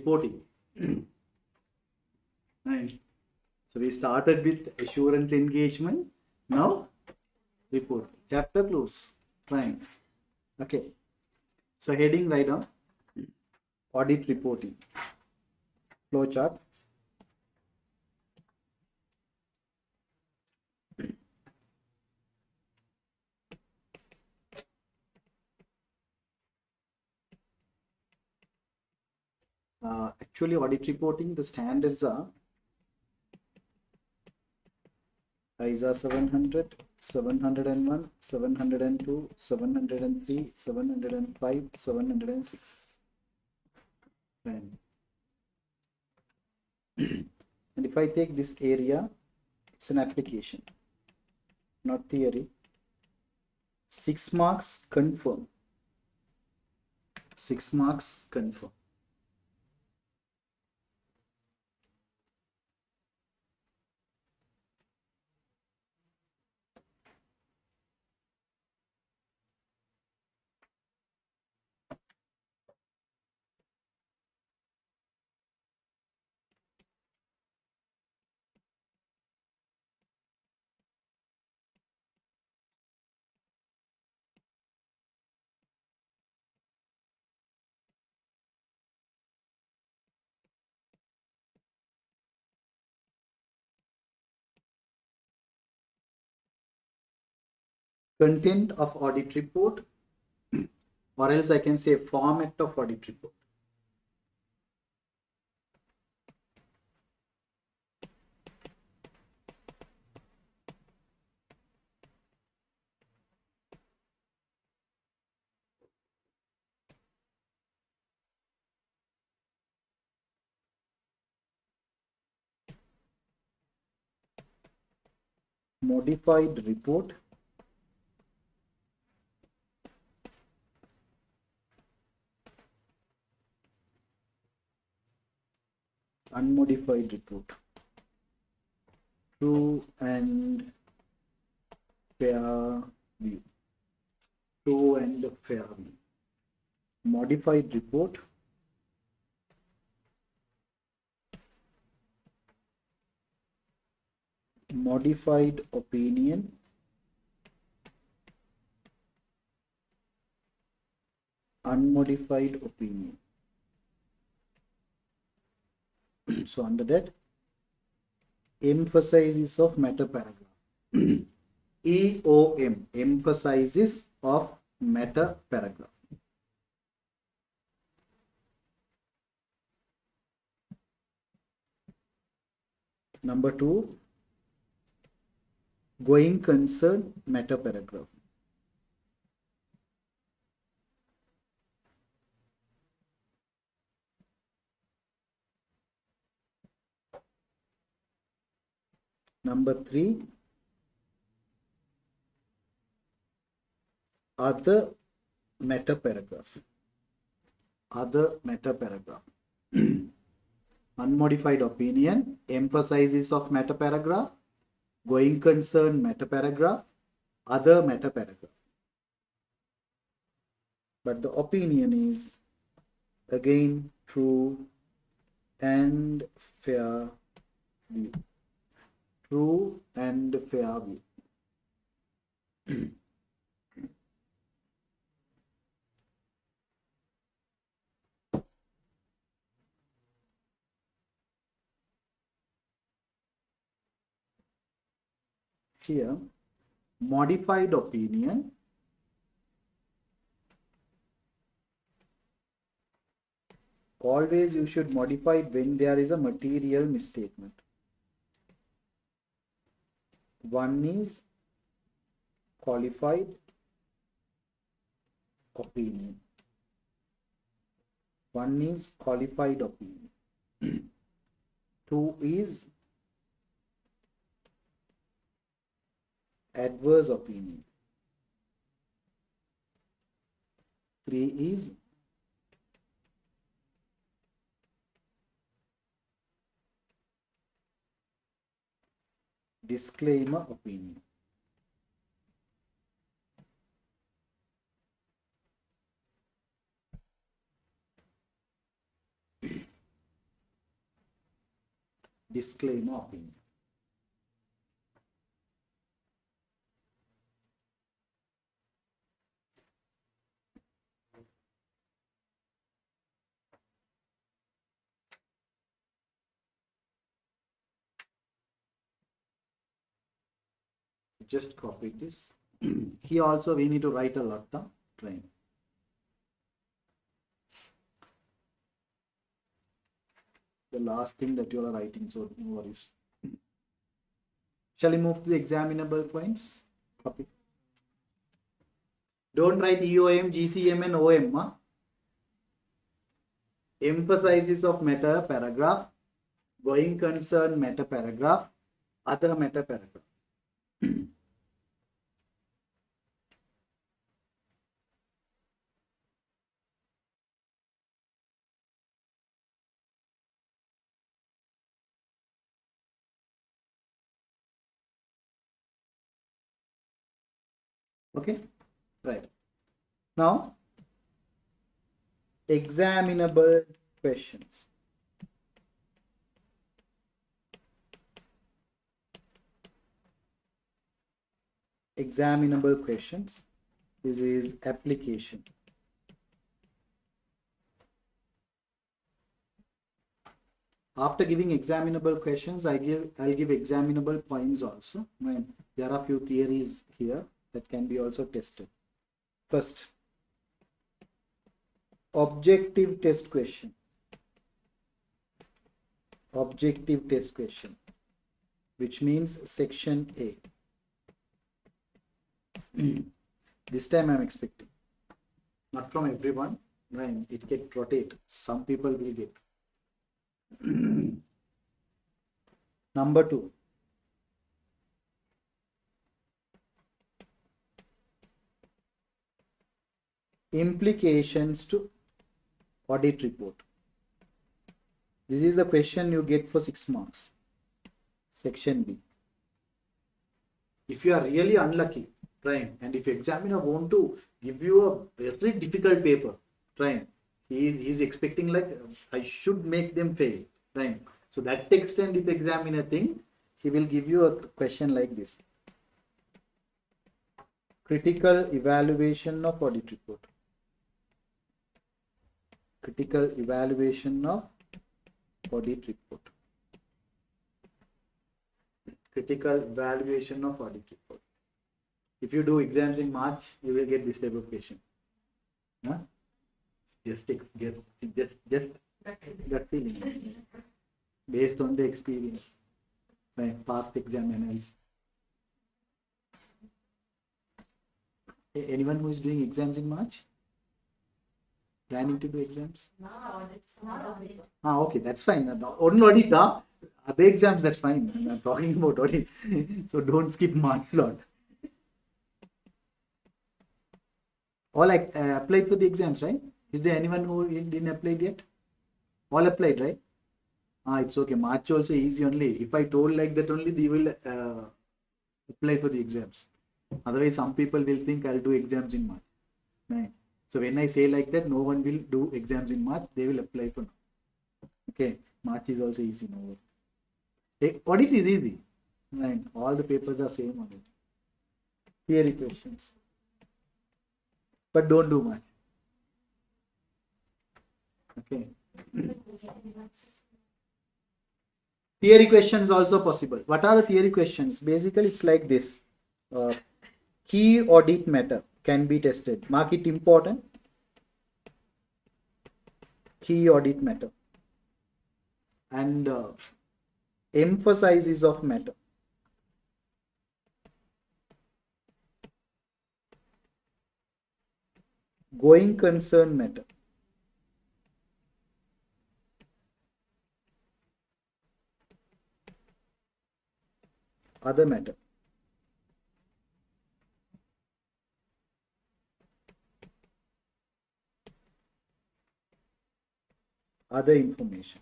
reporting. Right. So we started with assurance engagement. Now report. Chapter close. Fine. Okay. So heading right on. Audit reporting. Flowchart. Actually, audit reporting, the standards are ISA 700, 701, 702, 703, 705, 706. Right. And if I take this area, it's an application, not theory. 6 marks confirm. 6 marks confirm. Content of audit report, or else I can say format of audit report. Modified report, unmodified report, true and fair view, true and fair view, modified report, modified opinion, unmodified opinion. So under that, emphasizes of meta paragraph. EOM, emphasizes of meta paragraph. Number 2, going concern meta paragraph. Number 3, other meta paragraph. Other meta paragraph. Unmodified opinion, emphasizes of meta paragraph, going concern meta paragraph, other meta paragraph. But the opinion is again true and fair view. True and fair view. Here, modified opinion, always you should modify when there is a material misstatement. One is qualified opinion. One is qualified opinion. 2 is adverse opinion. 3 is disclaimer opinion. disclaimer opinion. Just copy this. Here also we need to write a lot of train. The last thing that you are writing, so no worries. Shall we move to the examinable points? Copy. Don't write EOM, GCM and OM. Huh? Emphasizes of meta paragraph, going concern meta paragraph, other meta paragraph. Okay, right. Now, examinable questions. Examinable questions. This is application. After giving examinable questions, I'll give examinable points also. There are few theories here that can be also tested. First, objective test question. Objective test question, which means section A. This time I'm expecting, not from everyone, right? It get rotate. Some people will get. Number 2. Implications to audit report. This is the question you get for 6 marks. Section B. If you are really unlucky, right, and if examiner want to give you a very difficult paper, right, he is expecting like I should make them fail, right? So that extent, if examiner think, he will give you a question like this. Critical evaluation of audit report. Critical evaluation of audit report. Critical evaluation of audit report. If you do exams in March, you will get this type of question. Huh? Just that feeling based on the experience, right? Past exam analysis. Anyone who is doing exams in March? Planning to do exams? No, okay, that's fine. On audit, other exams, that's fine. I'm talking about audit. So don't skip March slot. All applied for the exams, right? Is there anyone who didn't apply yet? All applied, right? It's okay. March also easy only. If I told like that only, they will apply for the exams. Otherwise, some people will think I'll do exams in March. Right? So when I say like that, no one will do exams in March. They will apply for now. Okay. March is also easy. No worries. Audit is easy. Right? All the papers are same on it. Theory questions. But don't do much. Okay. Theory questions also possible. What are the theory questions? Basically, it's like this. Key audit matter can be tested. Mark it important. Key audit matter. And emphasizes of matter. Going concern matter. Other matter. Other information.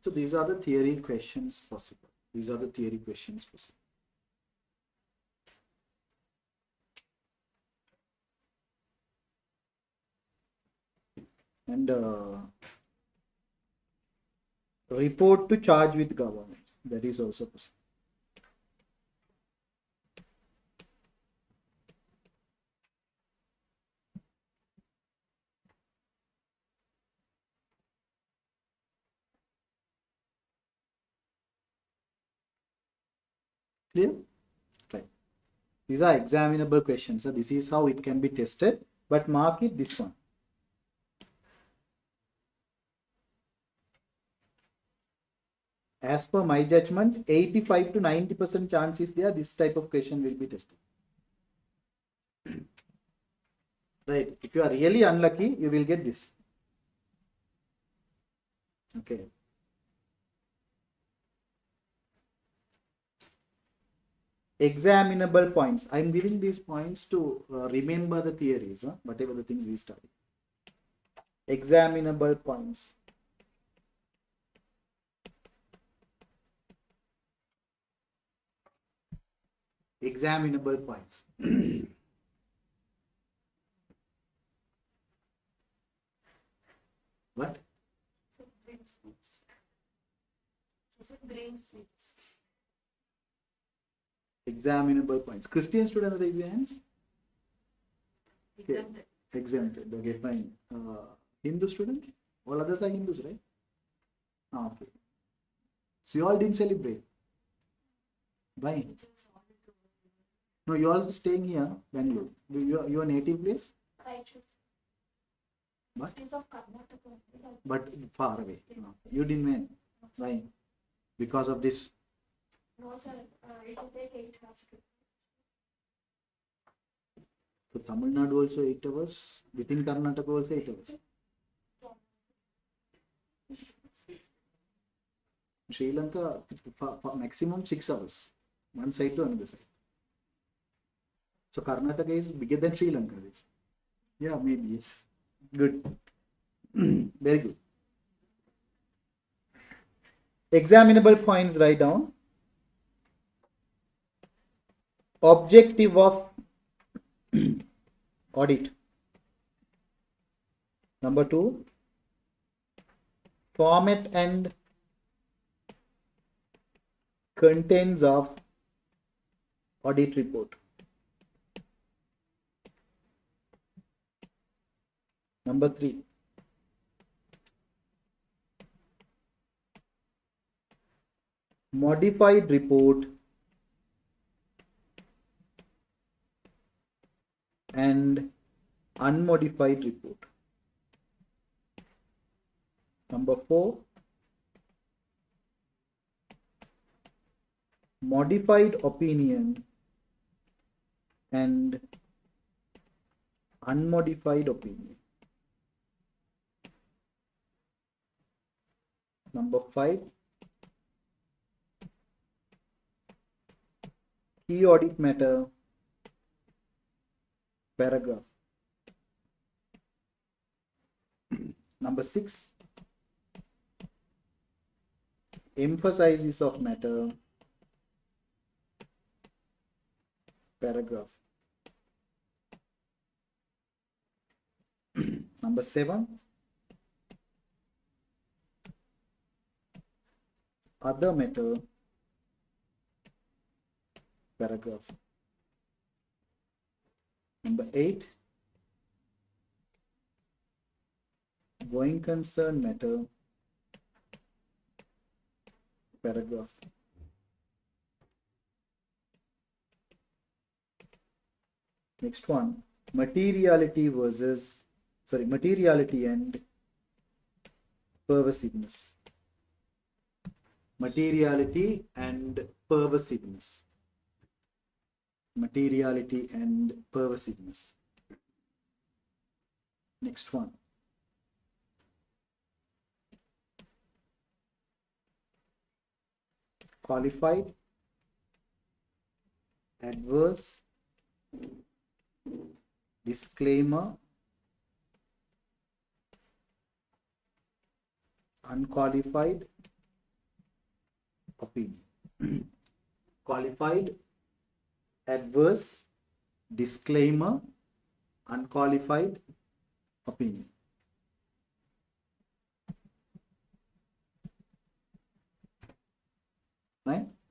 So these are the theory questions possible. These are the theory questions possible. And Report to charge with governance. That is also possible. Clear? Right. These are examinable questions. So this is how it can be tested. But mark it this one. As per my judgment, 85 to 90% chance is there this type of question will be tested. Right. If you are really unlucky, you will get this. Okay. Examinable points. I am giving these points to remember the theories, whatever the things we study. Examinable points. Examinable points. What? Examinable points. Christian students raise your hands. Okay. Exempted. Okay, fine. Hindu students? All others are Hindus, right? Okay. So you all didn't celebrate. Why? No, you all staying here, Bangalore. Your native place? What? But far away. No. You didn't win. Why? Because of this. No, sir. It will take 8 hours. So Tamil Nadu also 8 hours. Within Karnataka also 8 hours. Sri Lanka maximum 6 hours. One side to another side. So Karnataka is bigger than Sri Lanka. Yeah, maybe yes. Good. Very good. Examinable points, write down. Objective of audit. Number 2, format and contents of audit report. Number 3, modified report and unmodified report. Number 4, modified opinion and unmodified opinion. Number 5, key audit matter, paragraph. Number 6, emphasizes of matter, paragraph. Number 7, other matter, paragraph. Number 8, going concern matter, paragraph. Next one, materiality and pervasiveness. Materiality and pervasiveness. Materiality and pervasiveness. Next one, qualified, adverse, disclaimer, unqualified opinion. Qualified, adverse, disclaimer, unqualified opinion.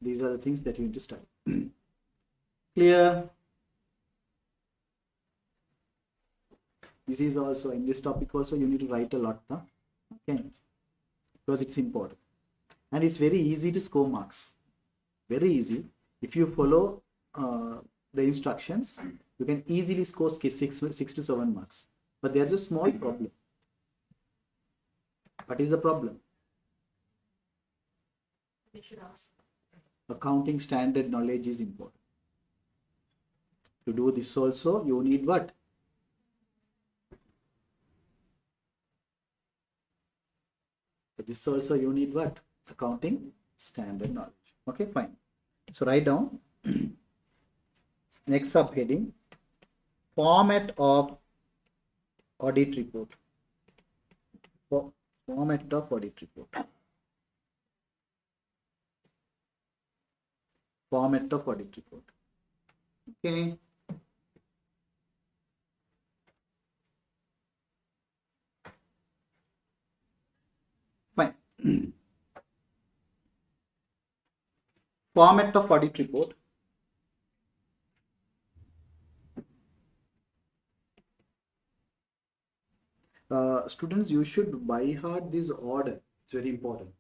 These are the things that you need to study. Clear? This is also, in this topic also, you need to write a lot, huh? Okay, because it's important. And it's very easy to score marks. Very easy. If you follow the instructions, you can easily score 6 to 7 marks. But there's a small problem. What is the problem? We should ask. Accounting standard knowledge is important. To do this also, you need what? For this also, you need what? Accounting standard knowledge. Okay, fine. So write down. Next subheading, format of audit report. Format of audit report. Format of audit report. Okay. Fine. Format of audit report. Students, you should by heart this order. It's very important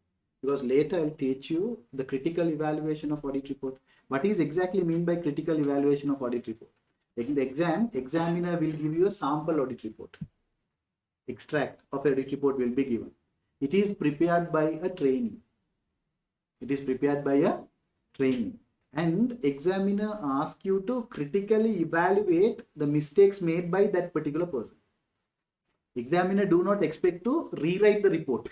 because later I'll teach you the critical evaluation of audit report. What is exactly mean by critical evaluation of audit report? In the exam, examiner will give you a sample audit report. Extract of audit report will be given. It is prepared by a trainee. It is prepared by a trainee. And examiner asks you to critically evaluate the mistakes made by that particular person. Examiner do not expect to rewrite the report.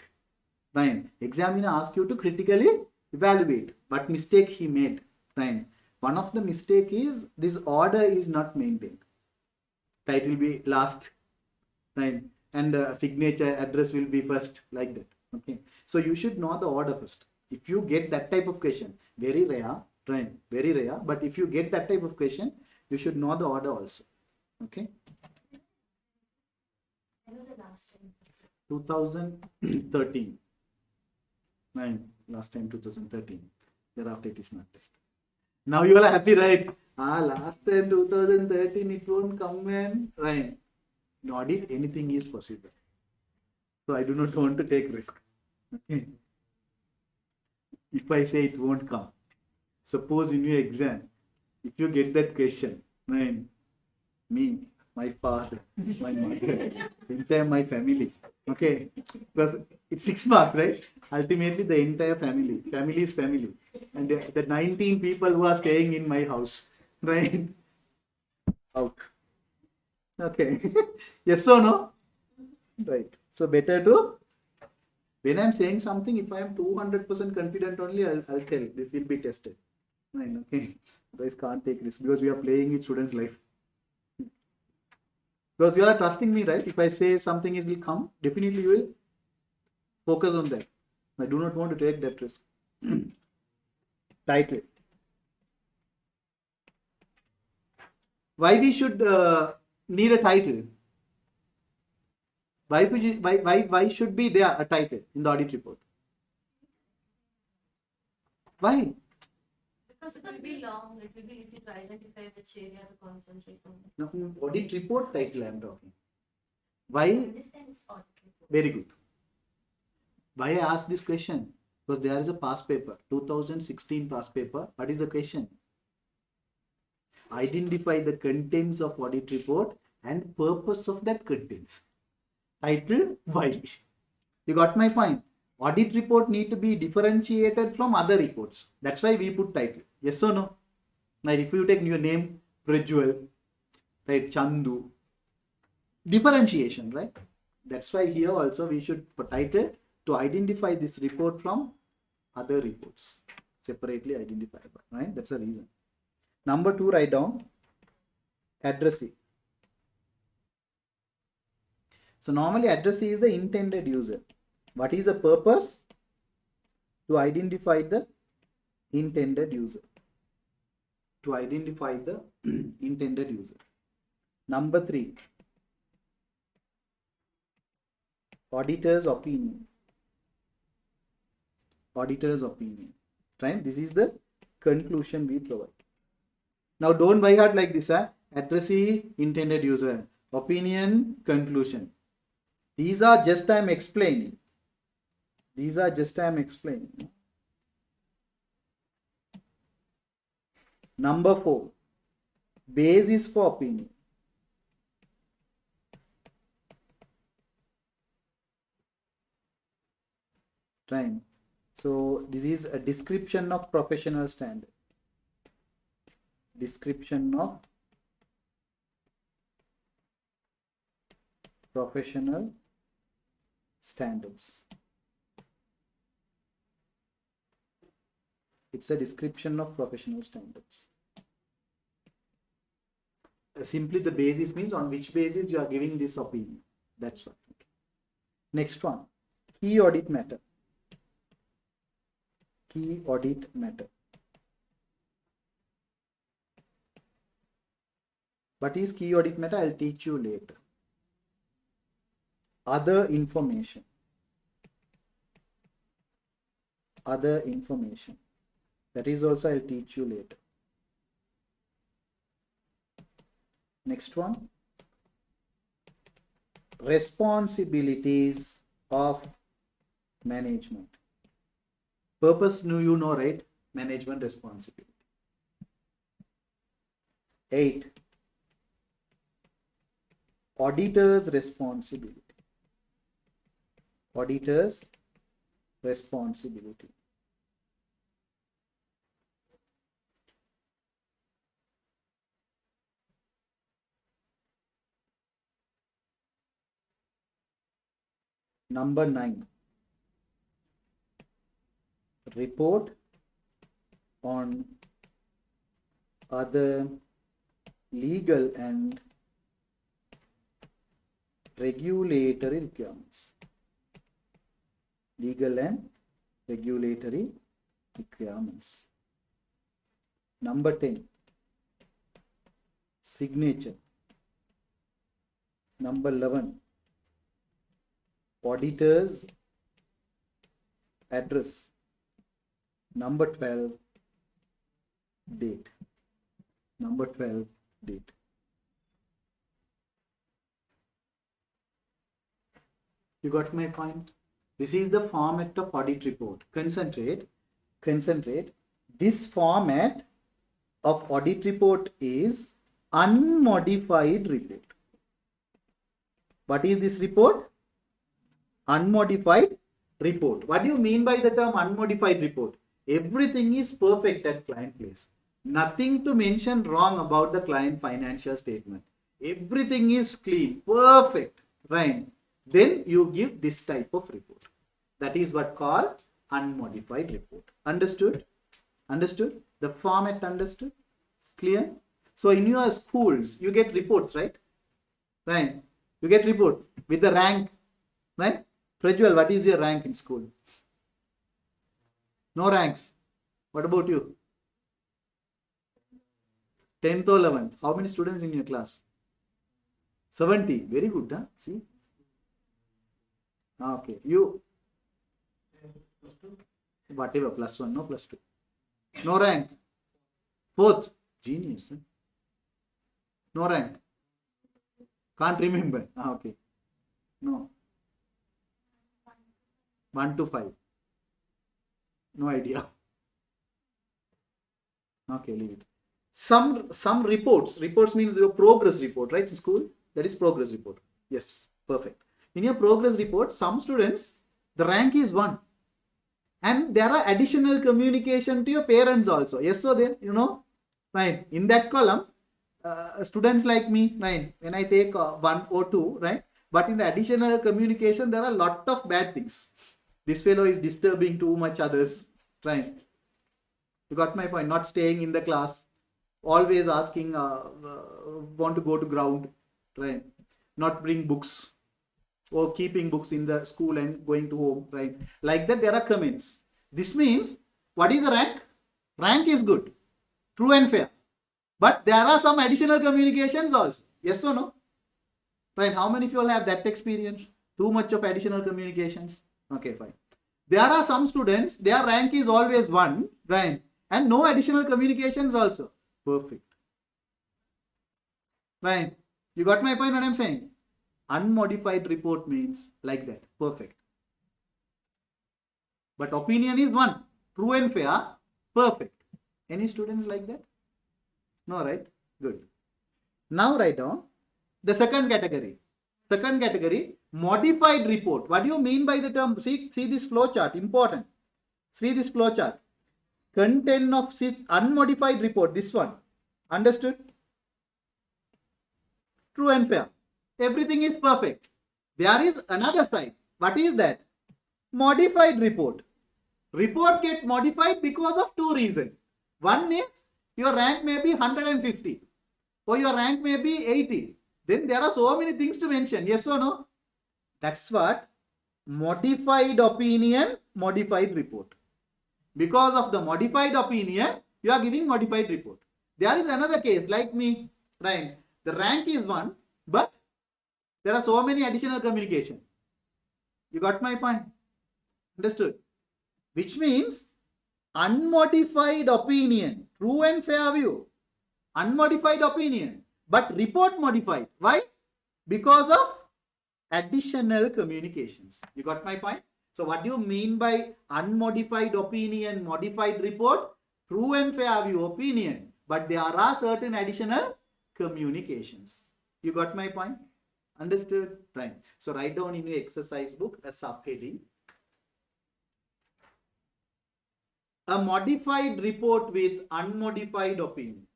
Fine. Examiner asks you to critically evaluate what mistake he made. Fine. One of the mistake is this order is not maintained. Title will be last. Fine. And signature address will be first, like that. Okay. So you should know the order first. If you get that type of question, very rare, fine, very rare. But if you get that type of question, you should know the order also. Okay. 2013. Nine. Last time 2013. Thereafter it is not tested. Now you are happy, right? Last time 2013 it won't come when, right? In audit anything is possible. So I do not want to take risk. Okay. If I say it won't come, suppose in your exam, if you get that question, right? Me, my father, my mother, entire my family. Okay, because it's 6 marks, right? Ultimately, the entire family is family, and the 19 people who are staying in my house, right? Out. Okay. Yes or no? Right. So better to, when I'm saying something, if I am 200% confident only, I'll tell this will be tested. Right. Okay. Otherwise, can't take risk because we are playing with students' life. Because you are trusting me, right? If I say something is will come, definitely you will focus on that. I do not want to take that risk. Title. Why we should need a title? Why should be there a title in the audit report? Why? Because it will be long, it will be easy to identify which area to concentrate on. No, audit report title I am talking. Why? I understand it's audit report. Very good. Why I ask this question? Because there is a past paper, 2016 past paper. What is the question? Identify the contents of audit report and purpose of that contents. Title, why? You got my point? Audit report need to be differentiated from other reports. That's why we put title. Yes or no? Now, if you take your name, Prajwal, right, Chandu, differentiation, right? That's why here also we should put title to identify this report from other reports. Separately identifiable, right? That's the reason. Number 2, write down addressee. So normally addressee is the intended user. What is the purpose? To identify the intended user. To identify the intended user. Number 3, auditor's opinion. Auditor's opinion. Right? This is the conclusion we provide. Now don't by heart like this, addressee, intended user, opinion, conclusion. These are just I am explaining. These are just I am explaining. Number 4, basis for opinion. Right. So this is a description of professional standard. Description of professional standards. It's a description of professional standards. Simply the basis means on which basis you are giving this opinion. That's all. Okay. Next one, key audit matter. Key audit matter. What is key audit matter? I'll teach you later. Other information. Other information. That is also I'll teach you later. Next one. Responsibilities of management. Purpose, you know, right? Management responsibility. 8. Auditor's responsibility. Auditor's responsibility. Number 9. Report on other legal and regulatory requirements. Legal and regulatory requirements. Number 10. Signature. Number 11. Auditor's address. Number 12. Date. Number 12. Date. You got my point? This is the format of audit report. Concentrate. This format of audit report is unmodified report. What is this report? Unmodified report. What do you mean by the term unmodified report? Everything is perfect at client place. Nothing to mention wrong about the client financial statement. Everything is clean, perfect, right? Then you give this type of report. That is what called unmodified report. Understood? Understood? The format understood? Clear? So in your schools, you get reports, right? Right? You get report with the rank, right? Prajwal, what is your rank in school? No ranks. What about you? 10th or 11th. How many students in your class? 70. Very good, huh? See? Okay. You? Whatever. +1, no +2. No rank. 4th. Genius. Huh? No rank. Can't remember. Okay. No. 1 to 5. No idea. Okay, leave it. Some reports. Reports means your progress report, right? In school, that is progress report. Yes, perfect. In your progress report, some students, the rank is 1. And there are additional communication to your parents also. Yes, so there, you know, right? In that column, students like me, right? When I take 1 or 2, right? But in the additional communication, there are a lot of bad things. This fellow is disturbing too much others, right? You got my point. Not staying in the class, always asking, want to go to ground, right? Not bring books or keeping books in the school and going to home, right? Like that, there are comments. This means, what is the rank? Rank is good, true and fair. But there are some additional communications also. Yes or no? Right? How many of you all have that experience? Too much of additional communications? Okay, fine. There are some students, their rank is always 1, right? And no additional communications also. Perfect. Fine. You got my point what I'm saying? Unmodified report means like that. Perfect. But opinion is one. True and fair. Perfect. Any students like that? No, right? Good. Now write down the second category. Second category, modified report. What do you mean by the term? See this flow chart. Important. See this flow chart. Content of unmodified report. This one. Understood? True and fair. Everything is perfect. There is another side. What is that? Modified report. Report get modified because of two reasons. One is your rank may be 150 or your rank may be 80. Then there are so many things to mention. Yes or no? That's what modified opinion, modified report. Because of the modified opinion, you are giving modified report. There is another case like me, right? The rank is 1, but there are so many additional communication. You got my point? Understood? Which means unmodified opinion, true and fair view, unmodified opinion, but report modified. Why? Because of additional communications. You got my point? So what do you mean by unmodified opinion, modified report? True and fair view opinion, but there are certain additional communications. You got my point? Understood? Right. So write down in your exercise book a subheading. A modified report with unmodified opinion.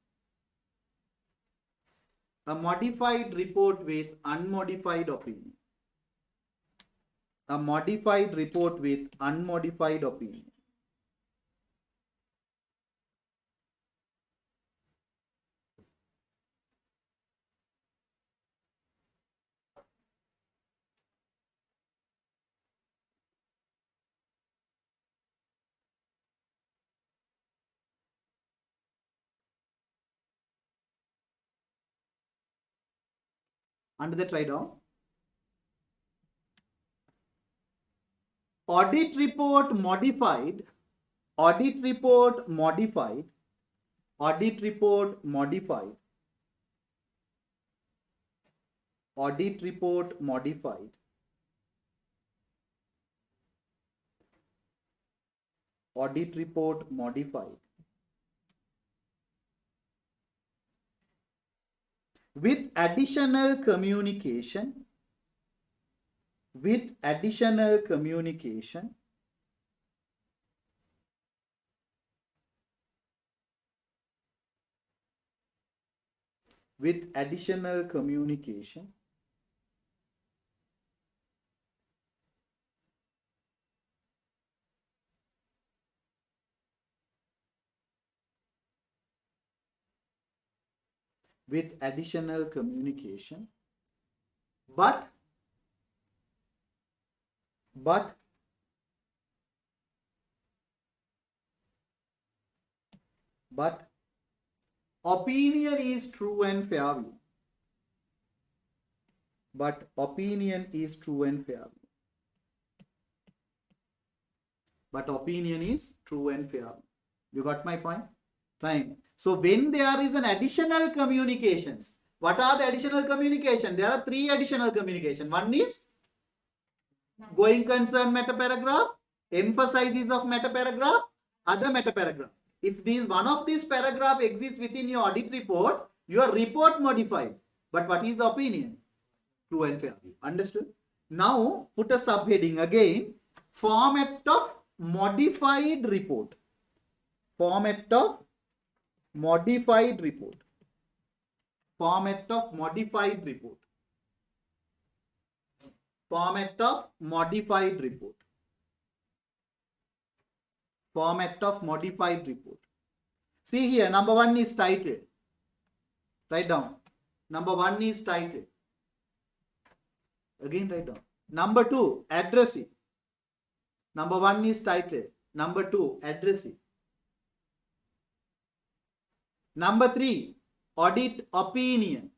A modified report with unmodified opinion. A modified report with unmodified opinion. Under that, write down. Audit report modified. Audit report modified. Audit report modified. Audit report modified. Audit report modified. With additional communication. With additional communication. With additional communication. With additional communication. But opinion is true and fair view. But opinion is true and fair view. But opinion is true and fair. You got my point? Right. So when there is an additional communications, what are the additional communication? There are 3 additional communication. One is going concern meta paragraph, emphasizes of meta paragraph, other meta paragraph. If one of these paragraph exists within your audit report, your report modified. But what is the opinion? True and fair view. Understood? Now put a subheading again. Format of modified report. Format of modified report. Format of modified report. Format of modified report. Format of modified report. See here, number 1 is title. Write down. Number 1 is title. Again write down. Number 2, addressing. Number 1 is title. Number 2, addressing. Number 3, audit opinion.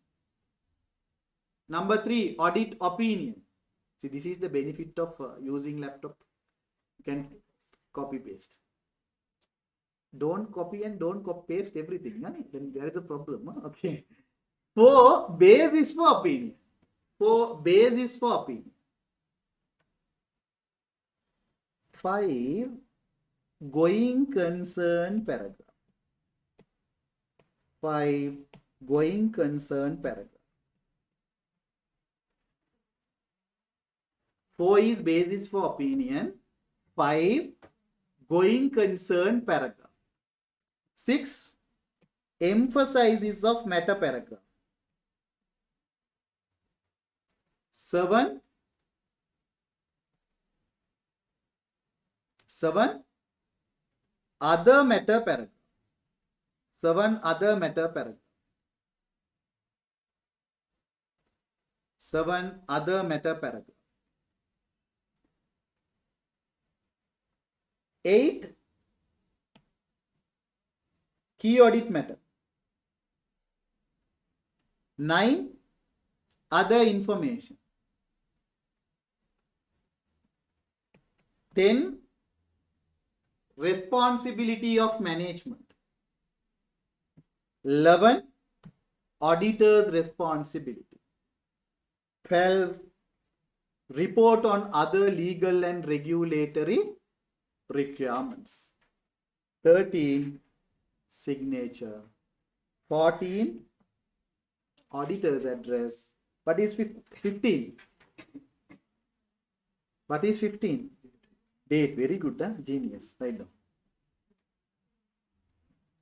Number 3, audit opinion. See, this is the benefit of using laptop. You can copy paste. Don't copy and don't paste everything. Huh? Then there is a problem. Huh? Okay. 4 base is for opinion. 4 base is for opinion. 5 going concern paragraph. 5 going concern paragraph. 4 is basis for opinion. 5 going concern paragraph. 6 emphasizes of meta paragraph. 7 other meta paragraph. 7 other meta paragraph. 7 other meta paragraph. 8 key audit matter. 9 other information. 10 responsibility of management. 11 auditor's responsibility. 12 report on other legal and regulatory requirements. 13 signature. 14 auditor's address. What is 15? What is 15? Date. Very good, huh? Genius. Write down.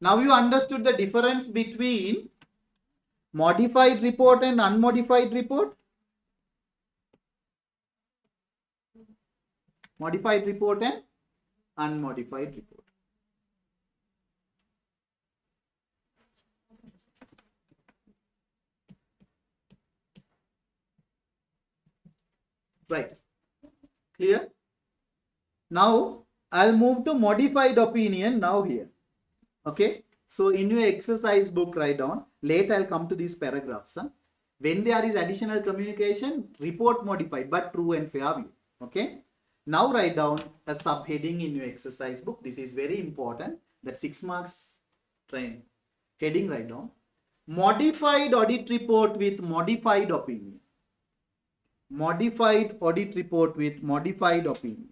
Now you understood the difference between modified report and unmodified report? Modified report and unmodified report. Right. Clear? Now I'll move to modified opinion now here. Okay. So in your exercise book, write down. Later I'll come to these paragraphs. Huh? When there is additional communication, report modified but true and fair view. Okay. Now write down a subheading in your exercise book. This is very important. That 6 marks train. Heading write down. Modified audit report with modified opinion. Modified audit report with modified opinion.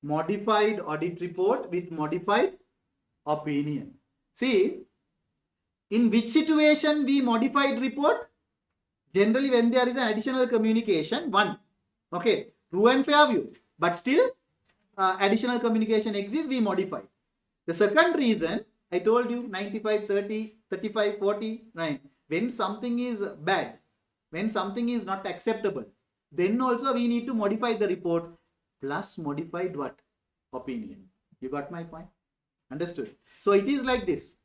Modified audit report with modified opinion. See, in which situation we modified report? Generally when there is an additional communication, 1. Okay, true and fair view. But still additional communication exists, we modify. The second reason, I told you 95, 30, 35, 40, 9. When something is bad, when something is not acceptable, then also we need to modify the report plus modified what? Opinion. You got my point? Understood? So it is like this.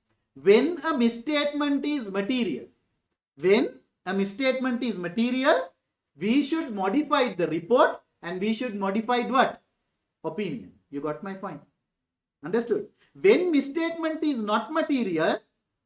When a misstatement is material, when a misstatement is material, we should modify the report and we should modify what? Opinion. You got my point? Understood? When misstatement is not material,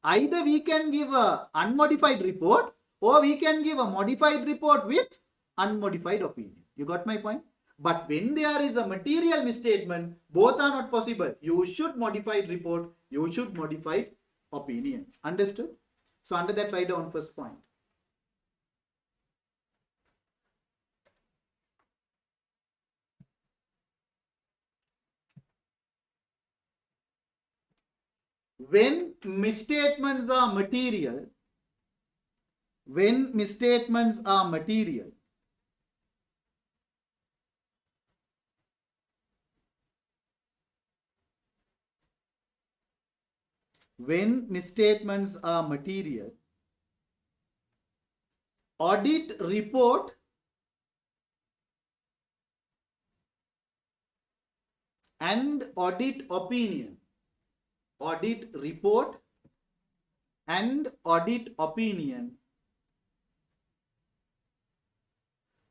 either we can give a unmodified report or we can give a modified report with unmodified opinion. You got my point? But when there is a material misstatement, both are not possible. You should modify report, you should modify opinion. Understood? So under that, write down first point. When misstatements are material, when misstatements are material, when misstatements are material, audit report and audit opinion, audit report and audit opinion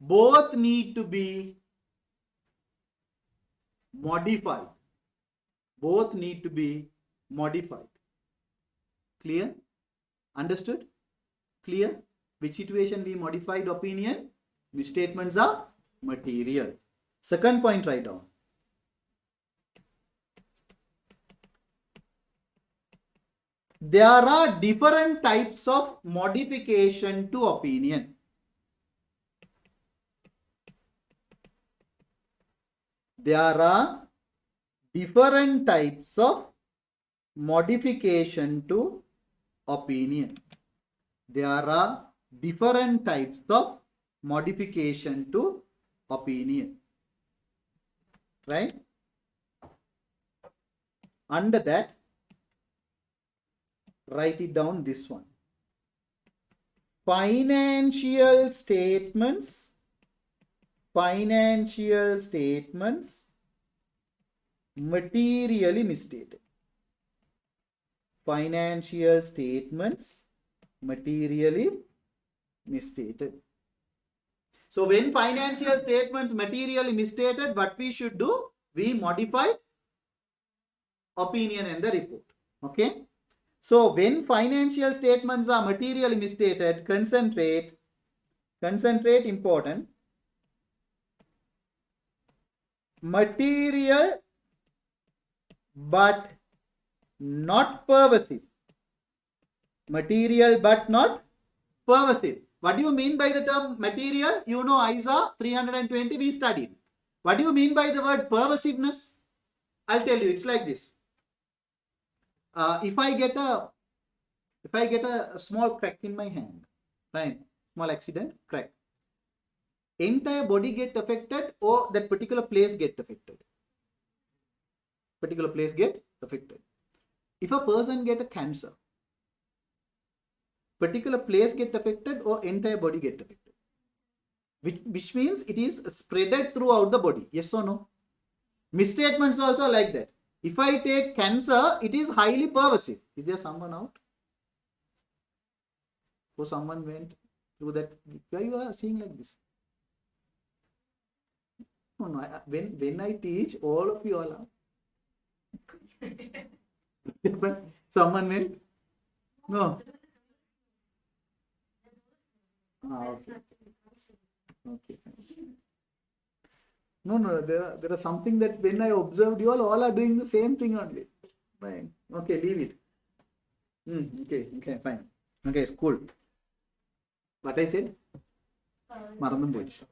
both need to be modified. Both need to be modified. Clear? Understood? Clear? Which situation we modified opinion? Misstatements are material. Second point, write down. There are different types of modification to opinion. There are different types of modification to opinion. There are different types of modification to opinion. Right? Under that, write it down this one. Financial statements materially misstated. Financial statements materially misstated. So when financial statements materially misstated, what we should do? We modify opinion and the report. Okay. So when financial statements are materially misstated, concentrate important. Material but not pervasive. Material but not pervasive. What do you mean by the term material? You know ISA 320 we studied. What do you mean by the word pervasiveness? I'll tell you, it's like this. If I get a small crack in my hand, right? Small accident, crack. Entire body get affected or that particular place get affected? Particular place get affected. If a person get a cancer, particular place get affected or entire body get affected? Which means it is spreaded throughout the body. Yes or no? Misstatements also like that. If I take cancer, it is highly pervasive. Is there someone out? Or someone went through that? Why you are seeing like this? No. When I teach, all of you all are. Someone went? No. Okay. No. There are something that when I observed you all are doing the same thing only. Fine. Okay, leave it. Okay, fine. Okay, it's cool. What I said? Marandam Boch.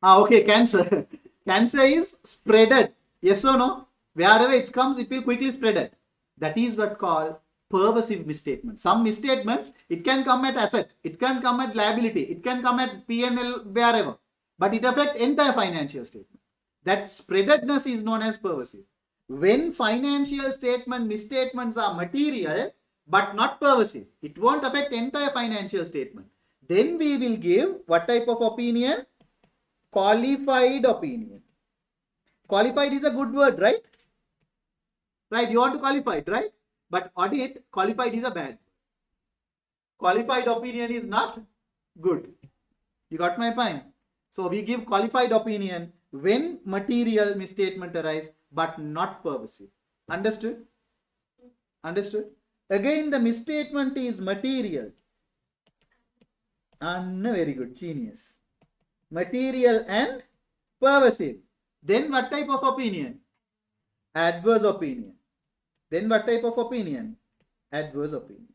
Okay, cancer. Cancer is spreaded. Yes or no? Wherever it comes, it will quickly spread it. That is what called pervasive misstatement. Some misstatements, it can come at asset, it can come at liability, it can come at P&L wherever, but it affects entire financial statement. That spreadedness is known as pervasive. When financial statement misstatements are material but not pervasive, it won't affect entire financial statement. Then we will give what type of opinion? Qualified opinion. Qualified is a good word, right? Right, you want to qualify it, right? But audit, qualified is a bad. Qualified opinion is not good. You got my point? So we give qualified opinion when material misstatement arise but not pervasive. Understood? Understood? Again, the misstatement is material. And very good, genius. Material and pervasive. Then what type of opinion? Adverse opinion. Then what type of opinion? Adverse opinion.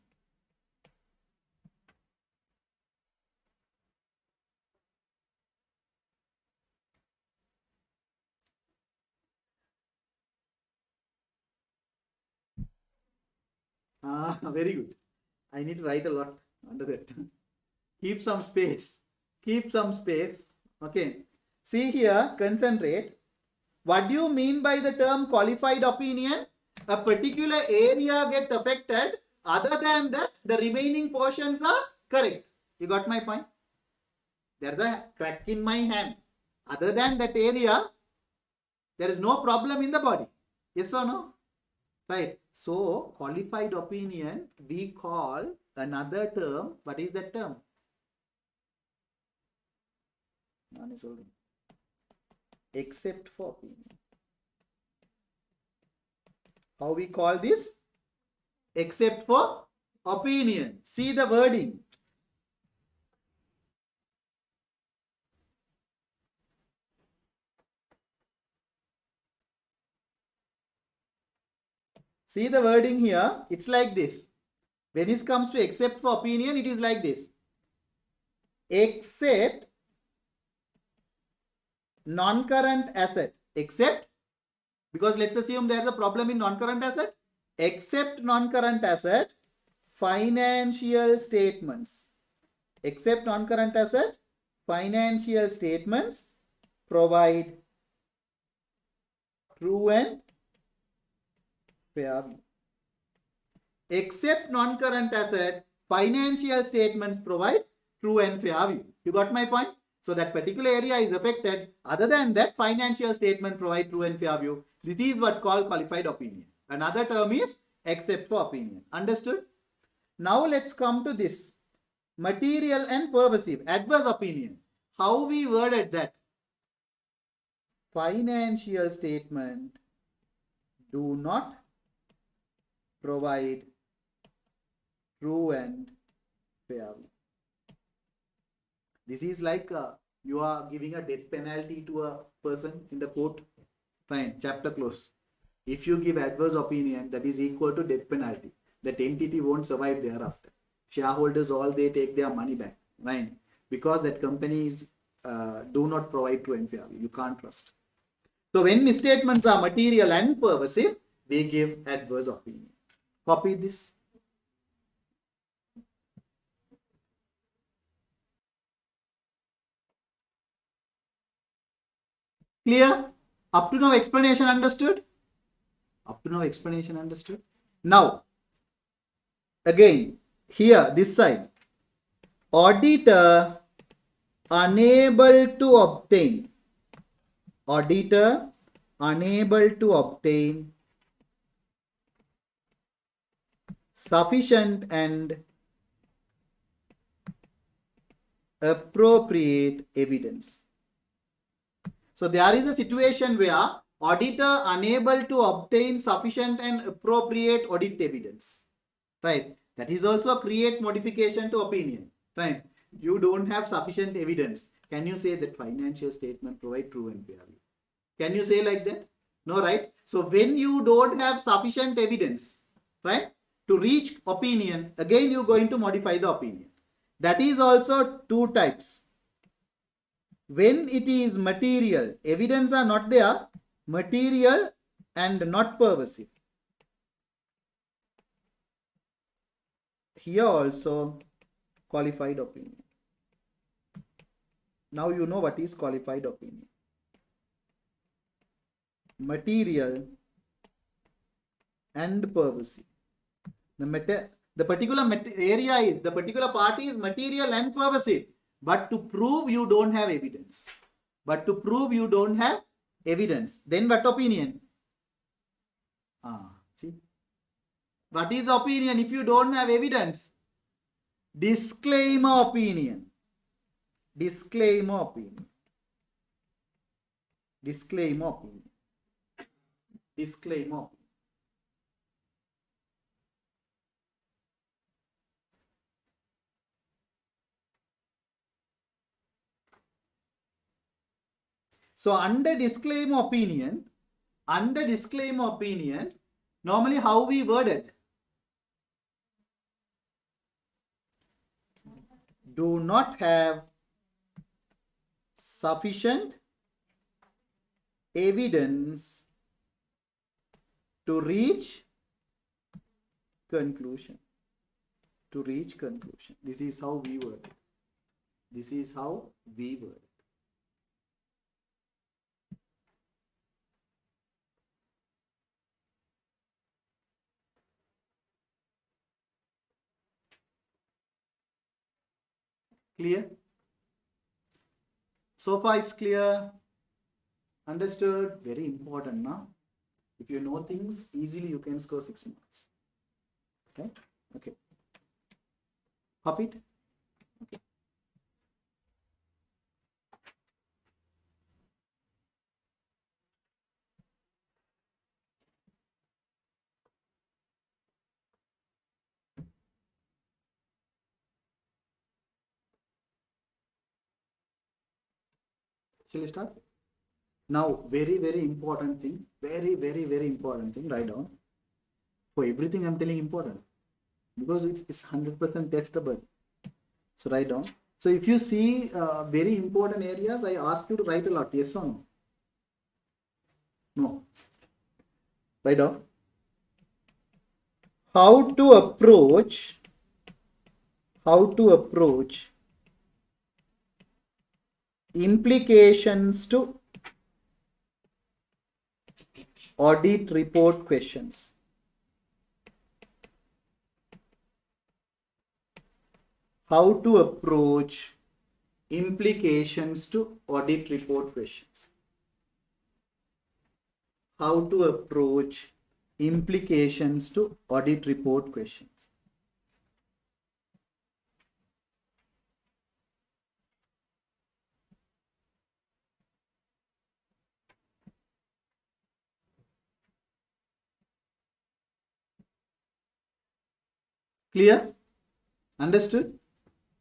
Very good. I need to write a lot under that. Keep some space. Keep some space. Okay. See here, concentrate. What do you mean by the term qualified opinion? A particular area get affected. Other than that, the remaining portions are correct. You got my point? There's a crack in my hand. Other than that area, there is no problem in the body. Yes or no? Right. So, qualified opinion, we call another term. What is that term? Except for opinion. How we call this? Except for opinion. See the wording. See the wording here. It's like this. When it comes to except for opinion, it is like this. Except non-current asset. Except, because let's assume there's a problem in non-current asset. Except non-current asset, financial statements. Except non-current asset, financial statements provide true and fair view. Except non-current asset, financial statements provide true and fair view. You got my point? So that particular area is affected. Other than that, financial statement provide true and fair view. This is what called qualified opinion. Another term is except for opinion. Understood? Now let's come to this. Material and pervasive, adverse opinion. How we worded that? Financial statement do not provide true and fair view. This is like you are giving a death penalty to a person in the court. Fine, chapter close. If you give adverse opinion, that is equal to death penalty. That entity won't survive thereafter. Shareholders all they take their money back, right? Because that company is do not provide true and fair view. You can't trust. So when misstatements are material and pervasive, we give adverse opinion. Copy this. Clear? Up to now explanation understood? Up to now explanation understood? Now, again, here, this side. Auditor unable to obtain. Auditor unable to obtain sufficient and appropriate evidence. So there is a situation where auditor unable to obtain sufficient and appropriate audit evidence, right? That is also create modification to opinion, right? You don't have sufficient evidence. Can you say that financial statement provide true and fair view? Can you say like that? No, right? So when you don't have sufficient evidence, right, to reach opinion, again you're going to modify the opinion. That is also two types. When it is material, evidence are not there, material and not pervasive. Here also qualified opinion. Now you know what is qualified opinion. Material and pervasive. The particular area is, the particular party is material and pervasive. But to prove you don't have evidence. But to prove you don't have evidence. Then what opinion? See? What is opinion if you don't have evidence? Disclaimer opinion. Disclaimer opinion. Disclaimer opinion. Disclaimer opinion. So under disclaimer opinion, normally how we worded? Do not have sufficient evidence to reach conclusion. To reach conclusion. This is how we word it. This is how we word it. Clear? So far it's clear. Understood? Very important now. If you know things, easily you can score 6 marks. Okay? Okay. Copy it? Okay. Shall we start? Now, very, very important thing. Very, very, very important thing. Write down. For everything I'm telling important. Because it's 100% testable. So write down. So if you see very important areas, I ask you to write a lot. Yes or no? No. Write down. How to approach implications to audit report questions. How to approach implications to audit report questions. How to approach implications to audit report questions. Clear? Understood?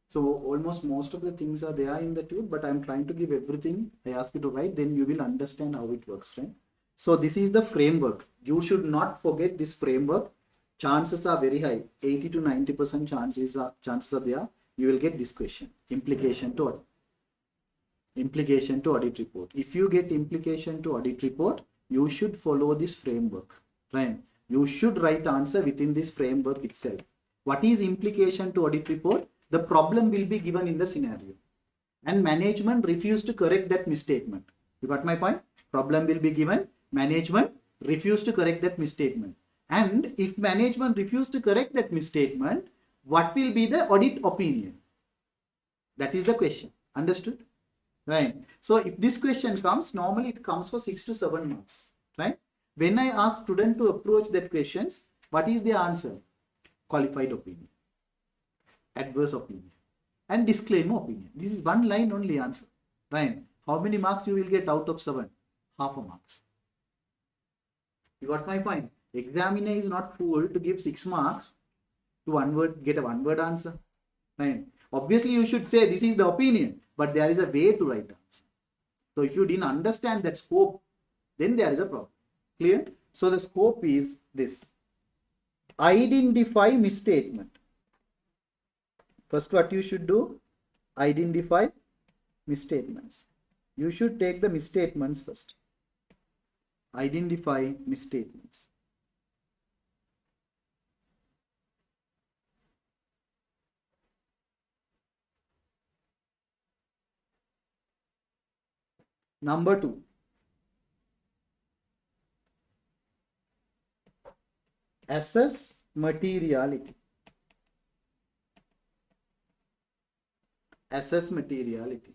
So almost most of the things are there in the tube, but I'm trying to give everything. I ask you to write, then you will understand how it works, right? So this is the framework. You should not forget this framework. Chances are very high. 80 to 90% chances are there. You will get this question. Implication to audit report. If you get implication to audit report, you should follow this framework, right? You should write answer within this framework itself. What is implication to audit report? The problem will be given in the scenario, and management refused to correct that misstatement. You got my point? Problem will be given. Management refused to correct that misstatement. And if management refused to correct that misstatement, what will be the audit opinion? That is the question. Understood? Right. So if this question comes, normally it comes for 6 to 7 marks. Right. When I ask student to approach that questions, what is the answer? Qualified opinion, adverse opinion, and disclaimer opinion. This is one line only answer. Right. How many marks you will get out of 7? Half a marks. You got my point? Examiner is not fooled to give 6 marks to get a one word answer. Right. Obviously, you should say this is the opinion, but there is a way to write answer. So if you didn't understand that scope, then there is a problem. Clear? So the scope is this. Identify misstatement. First, what you should do? Identify misstatements. You should take the misstatements first. Identify misstatements. Number 2. Assess materiality. Assess materiality.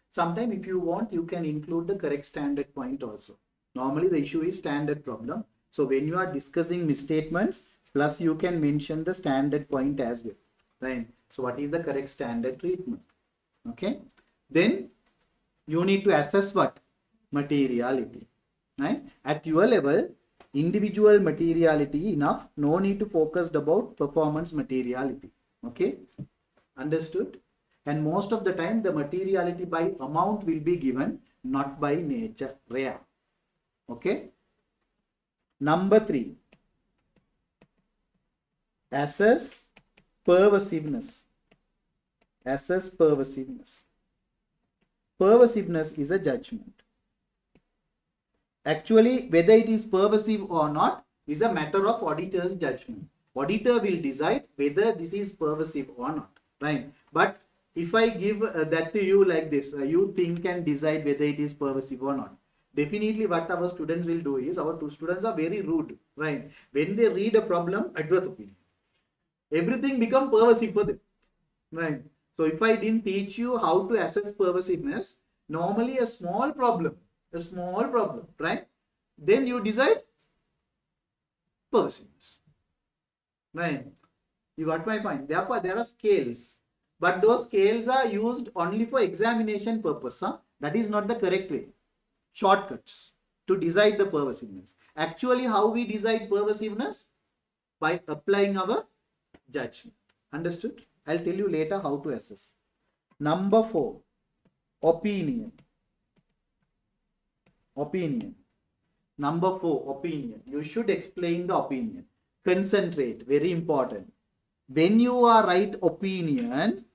Sometimes if you want, you can include the correct standard point also. Normally the issue is standard problem. So when you are discussing misstatements, plus you can mention the standard point as well. Right? So what is the correct standard treatment? Okay. Then you need to assess what? Materiality. Right? At your level, individual materiality enough. No need to focus about performance materiality. Okay. Understood? And most of the time, the materiality by amount will be given, not by nature, rare. Okay. Number 3. Assess pervasiveness. Assess pervasiveness. Pervasiveness is a judgment. Actually, whether it is pervasive or not is a matter of auditor's judgment. Auditor will decide whether this is pervasive or not. Right? But if I give that to you like this, you think and decide whether it is pervasive or not. Definitely what our students will do is, our students are very rude, right? When they read a problem, adverse opinion. Everything become pervasive for them, right? So if I didn't teach you how to assess pervasiveness, normally a small problem, right? Then you decide pervasiveness, right? You got my point? Therefore, there are scales. But those scales are used only for examination purpose. Huh? That is not the correct way. Shortcuts to decide the pervasiveness. Actually, how we decide pervasiveness? By applying our judgment. Understood? I'll tell you later how to assess. Number 4. Opinion. Opinion. Number 4, opinion. You should explain the opinion. Concentrate, very important. When you are write opinion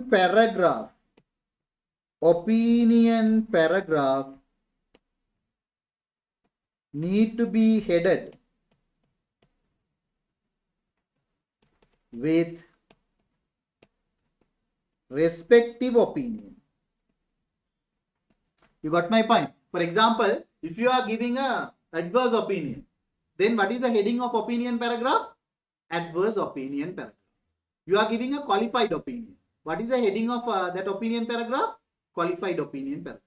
paragraph, need to be headed with respective opinion. You got my point? For example, if you are giving a adverse opinion, then what is the heading of opinion paragraph? Adverse opinion paragraph. You are giving a qualified opinion. What is the heading of that opinion paragraph? Qualified opinion paragraph.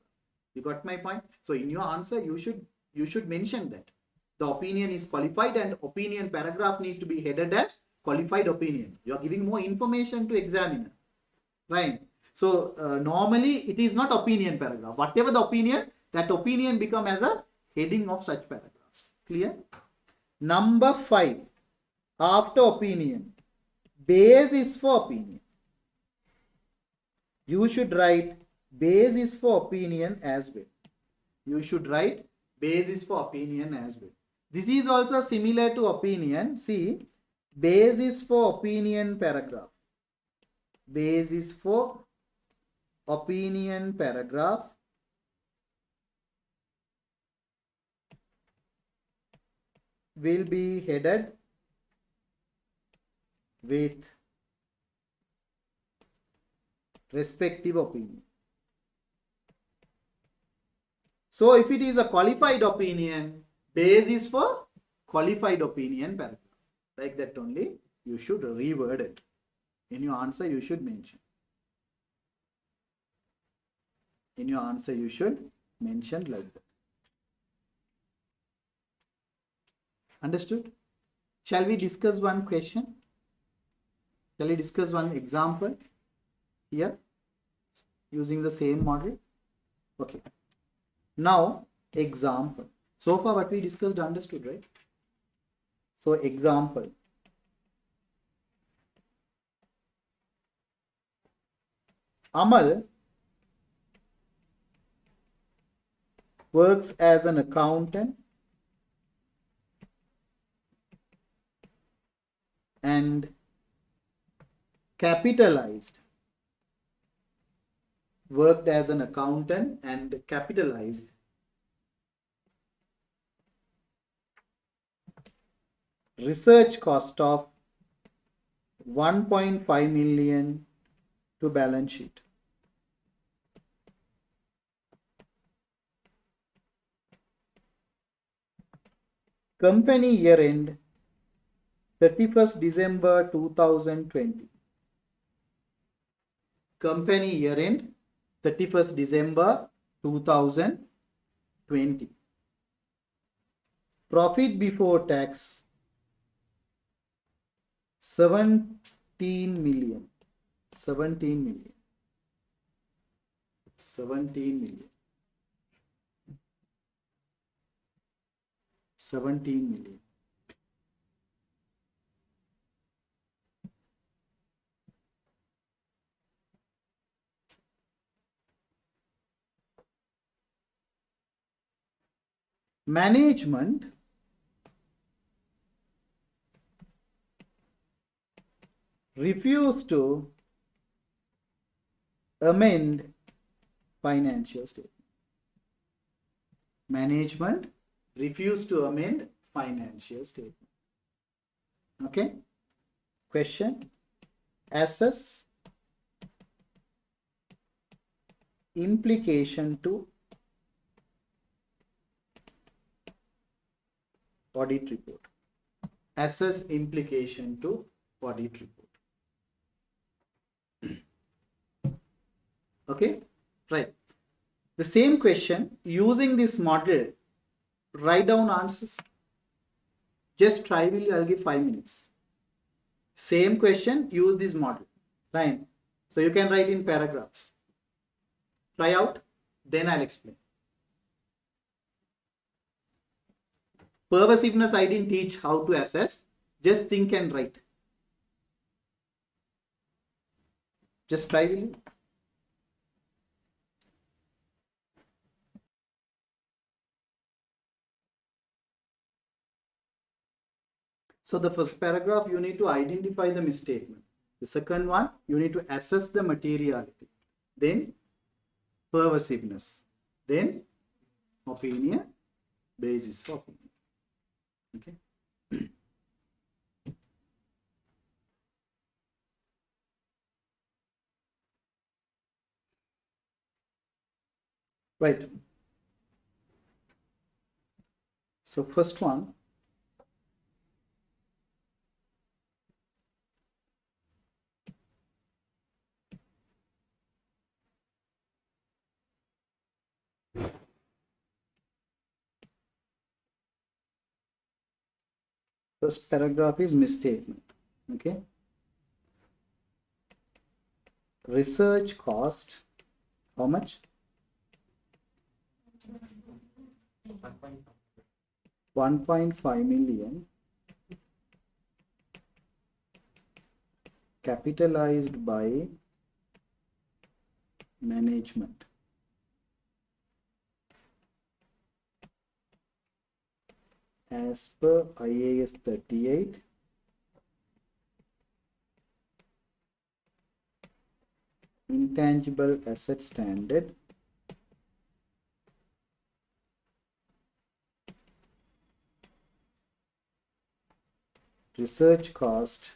You got my point? So in your answer, you should mention that the opinion is qualified and opinion paragraph needs to be headed as qualified opinion. You are giving more information to examiner, right? So normally it is not opinion paragraph. Whatever the opinion, that opinion become as a heading of such paragraphs. Clear? Number 5, after opinion, basis for opinion. You should write basis for opinion as well. You should write basis for opinion as well. This is also similar to opinion. See, basis for opinion paragraph. Basis for opinion paragraph will be headed with respective opinion. So if it is a qualified opinion, basis for qualified opinion paragraph. Like that only you should reword it. In your answer you should mention. In your answer you should mention like that. Understood? Shall we discuss one question? Shall we discuss one example here using the same model? Okay. Now, example. So far what we discussed, understood, right? So, example. Amal works as an accountant and worked as an accountant and capitalized research cost of 1.5 million to balance sheet. Company year end 31st December 2020. Company year end 31st December 2020. Profit before tax 17 million. 17 million. 17 million. 17 million. Management refused to amend financial statement. Management refused to amend financial statement. Okay. Question. Assess implication to audit report. Assess implication to audit report. Okay, right. The same question, using this model, write down answers. Just try, I'll give 5 minutes. Same question, use this model. Right. So you can write in paragraphs. Try out, then I'll explain. Pervasiveness, I didn't teach how to assess. Just think and write. Just try, will you? So the first paragraph, you need to identify the misstatement. The second one, you need to assess the materiality. Then pervasiveness. Then opinion, basis for opinion. Okay. Right. So first one, first paragraph is misstatement. Okay. Research cost, how much? 1.5 million, capitalized by management. As per IAS 38, intangible asset standard, research cost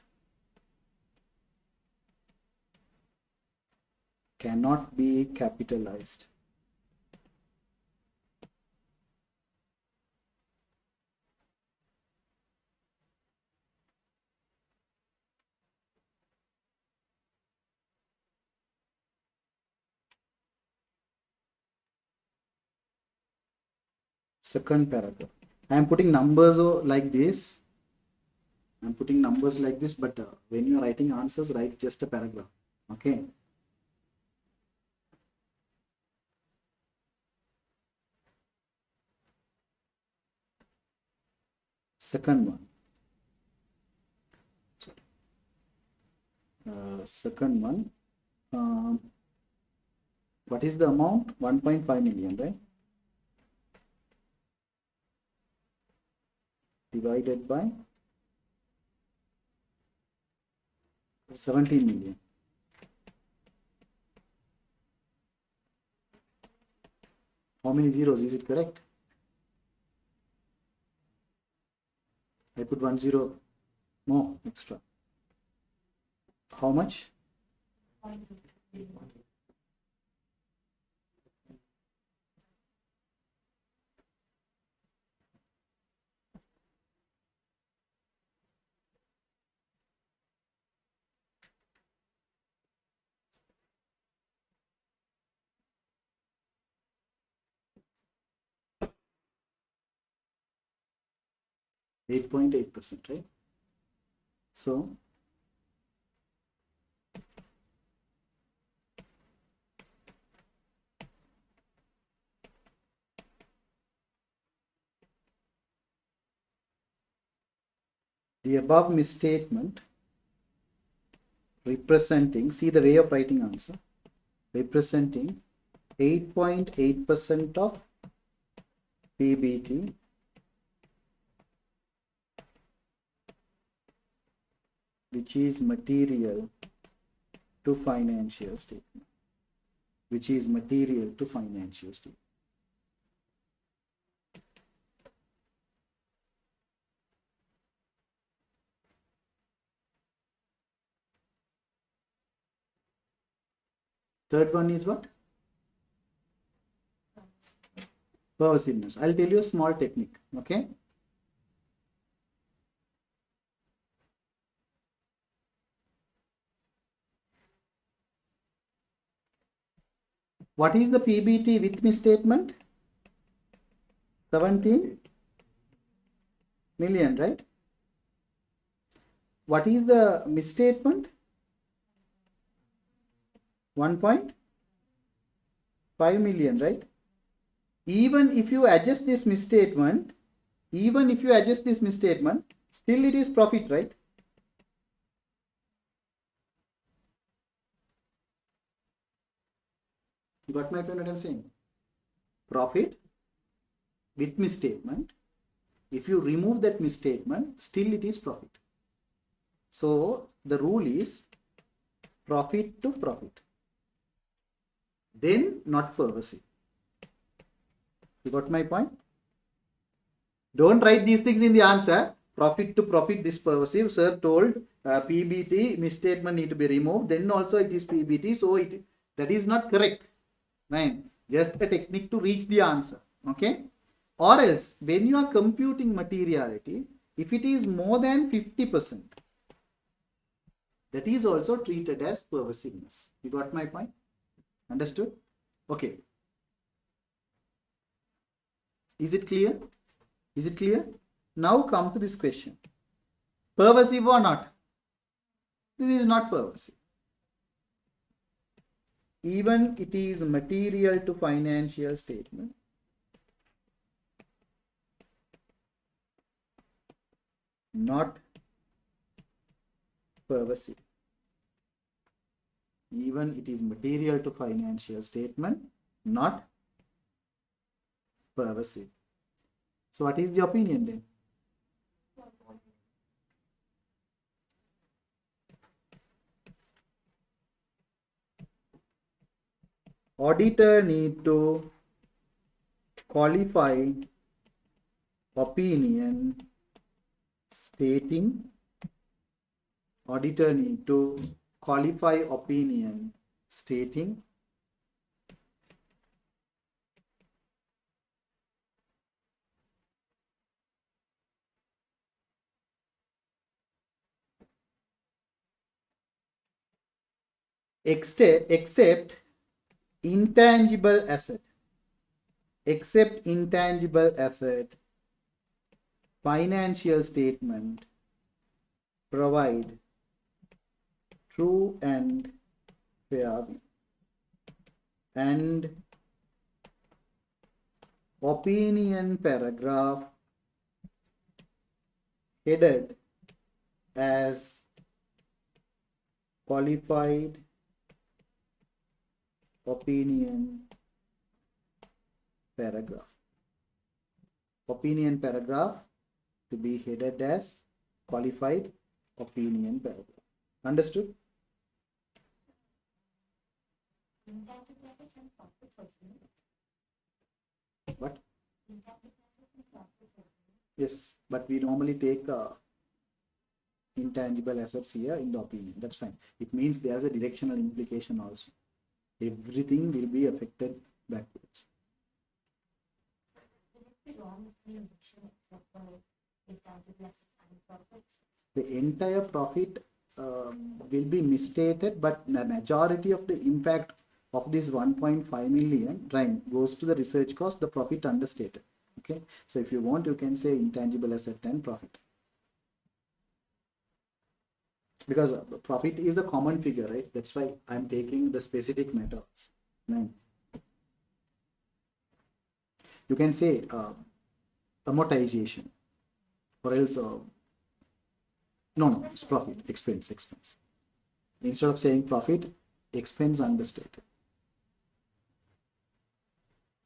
cannot be capitalized. Second paragraph. I am putting numbers like this. I'm putting numbers like this, but when you are writing answers, write just a paragraph. Okay. Second one. Sorry. Second one. What is the amount? 1.5 million, right? Divided by 17 million. How many zeros? Is it correct? I put 1 zero more extra. How much? 8.8%, right? So the above misstatement representing, see the way of writing answer, representing 8.8% of PBT which is material to financial statement. Which is material to financial statement. Third one is what? Pervasiveness. I'll tell you a small technique. Okay. What is the PBT with misstatement? 17 million, right? What is the misstatement? 1.5 million, right? Even if you adjust this misstatement, still it is profit, right? You got my point what I'm saying? Profit with misstatement. If you remove that misstatement, still it is profit. So the rule is profit to profit. Then not pervasive. You got my point? Don't write these things in the answer. Profit to profit, this pervasive. Sir told PBT misstatement need to be removed. Then also it is PBT. So that is not correct. Right? Just a technique to reach the answer. Okay? Or else, when you are computing materiality, if it is more than 50%, that is also treated as pervasiveness. You got my point? Understood? Okay. Is it clear? Is it clear? Now come to this question. Pervasive or not? This is not pervasive. Even it is material to financial statement. Not pervasive. Even it is material to financial statement, not pervasive. So what is the opinion then? Auditor need to qualify opinion stating, auditor need to qualify opinion stating except intangible asset, financial statement provide true and fair and opinion paragraph headed as qualified opinion paragraph. Opinion paragraph to be headed as qualified opinion paragraph. Understood? What? Yes, but we normally take intangible assets here in the opinion. That's fine. It means there's a directional implication also. Everything will be affected backwards. The entire profit will be misstated, but the majority of the impact of this 1.5 million goes to the research cost, the profit understated. Okay, so if you want, you can say intangible asset and profit, because profit is the common figure, right? That's why I'm taking the specific methods. Right? You can say amortization, or else no, it's profit, expense. Instead of saying profit, expense understated.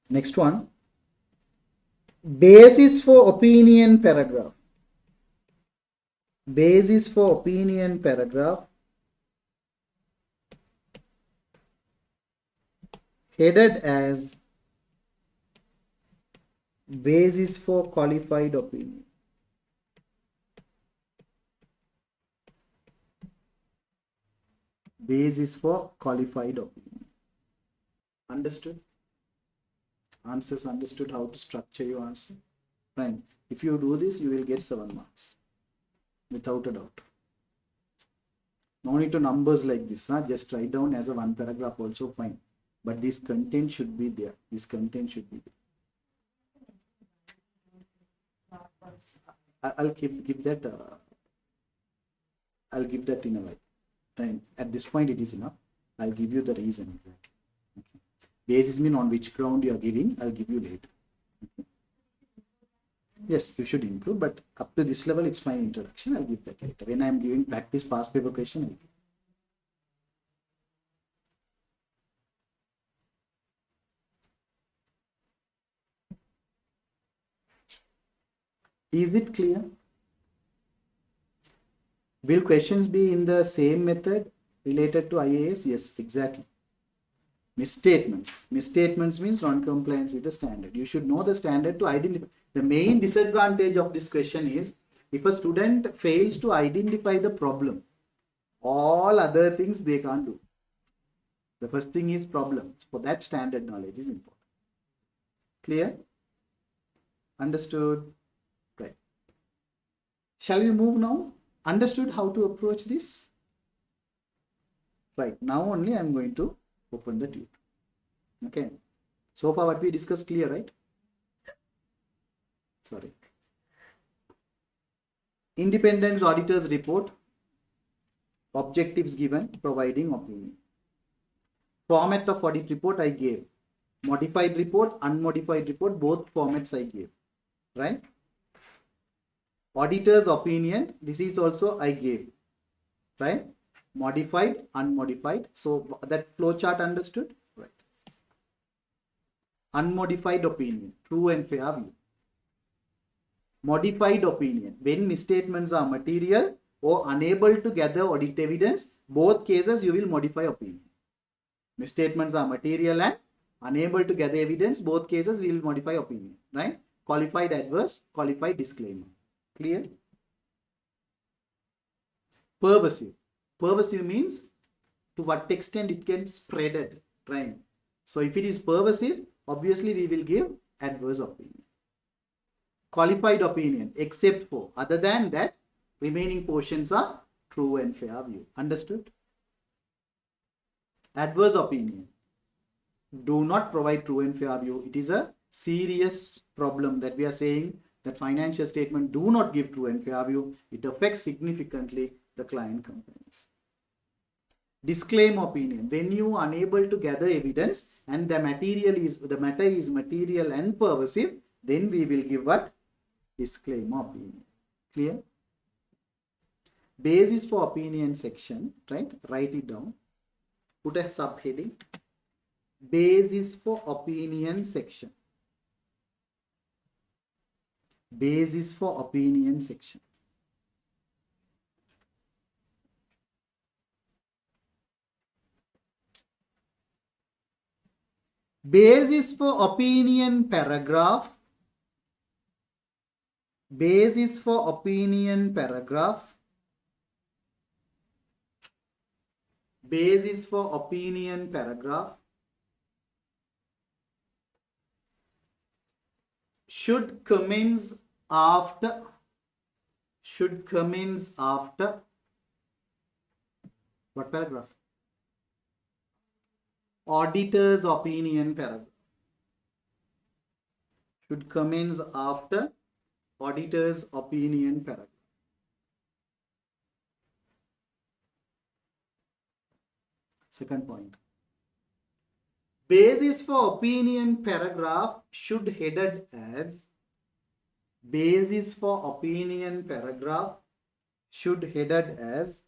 Next one, basis for opinion paragraph. Basis for opinion paragraph headed as basis for qualified opinion. Basis for qualified opinion. Understood? Answers understood how to structure your answer. Fine. If you do this, you will get 7 marks. Without a doubt. No need to numbers like this. Huh? Just write down as a one paragraph also fine. But this content should be there. This content should be there. I'll give that. I'll give that in a while. Right. At this point, it is enough. I'll give you the reason. Okay. Basis mean on which ground you are giving. I'll give you later. Okay. Yes, you should include, but up to this level, it's fine. Introduction. I'll give that later. When I'm giving practice past paper question, I'll give. Is it clear? Will questions be in the same method related to IAS? Yes, exactly. Misstatements. Misstatements means non-compliance with the standard. You should know the standard to identify. The main disadvantage of this question is if a student fails to identify the problem, all other things they can't do. The first thing is problems. For that, standard knowledge is important. Clear? Understood? Right. Shall we move now? Understood how to approach this? Right. Now only I am going to open the tube. Okay. So far what we discussed clear, right? Sorry. Independence auditors report. Objectives given, providing opinion. Format of audit report I gave. Modified report, unmodified report, both formats I gave. Right? Auditor's opinion, this is also I gave. Right? Modified, unmodified. So that flow chart understood? Right. Unmodified opinion, true and fair view. Modified opinion, when misstatements are material or unable to gather audit evidence, both cases you will modify opinion. Misstatements are material and unable to gather evidence, both cases we will modify opinion, right? Qualified adverse, qualified disclaimer. Clear? Pervasive. Pervasive means to what extent it can spread it, right? So if it is pervasive, obviously we will give adverse opinion. Qualified opinion, except for, other than that, remaining portions are true and fair view. Understood? Adverse opinion. Do not provide true and fair view. It is a serious problem that we are saying that financial statement do not give true and fair view. It affects significantly the client companies. Disclaim opinion. When you are unable to gather evidence and the matter is material and pervasive, then we will give what? Disclaim opinion. Clear? Basis for opinion section, right? Write it down. Put a subheading. Basis for opinion section. Basis for opinion section. Basis for opinion paragraph. Basis for opinion paragraph. Basis for opinion paragraph should commence after what paragraph? Auditor's opinion paragraph. Should commence after auditor's opinion paragraph. Second point. Basis for opinion paragraph should headed as basis for opinion paragraph should headed as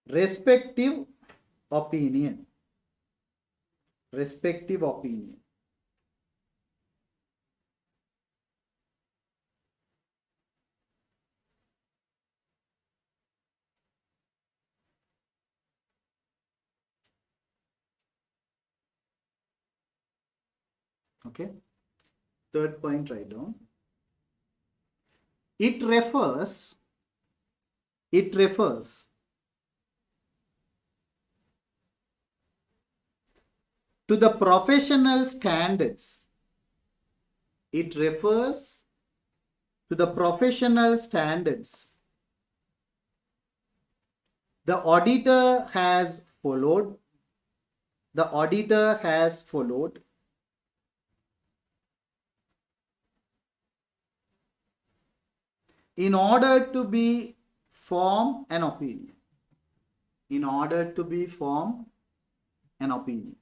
respective opinion. Respective opinion. Okay. Third point, write down. It refers to the professional standards. It refers to the professional standards the auditor has followed. The auditor has followed in order to be form an opinion. In order to be form an opinion.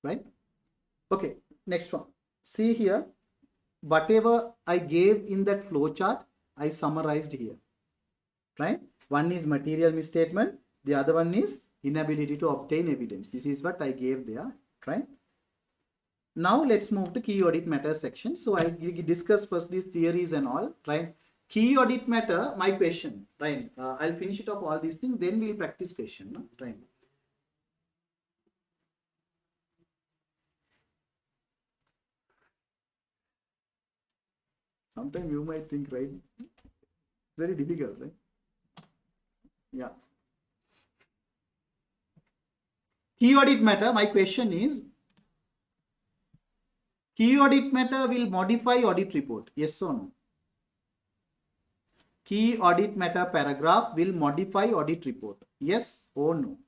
right? Okay, next one. See here, whatever I gave in that flow chart, I summarized here, right? One is material misstatement, the other one is inability to obtain evidence. This is what I gave there, right? Now let's move to key audit matter section. So I'll discuss first these theories and all, right? Key audit matter, my question, right? I'll finish it off all these things, then we'll practice question, no? Right? Sometimes you might think, right? Very difficult, right? Yeah. Key audit matter, my question is, key audit matter will modify audit report, yes or no? Key audit matter paragraph will modify audit report, yes or no?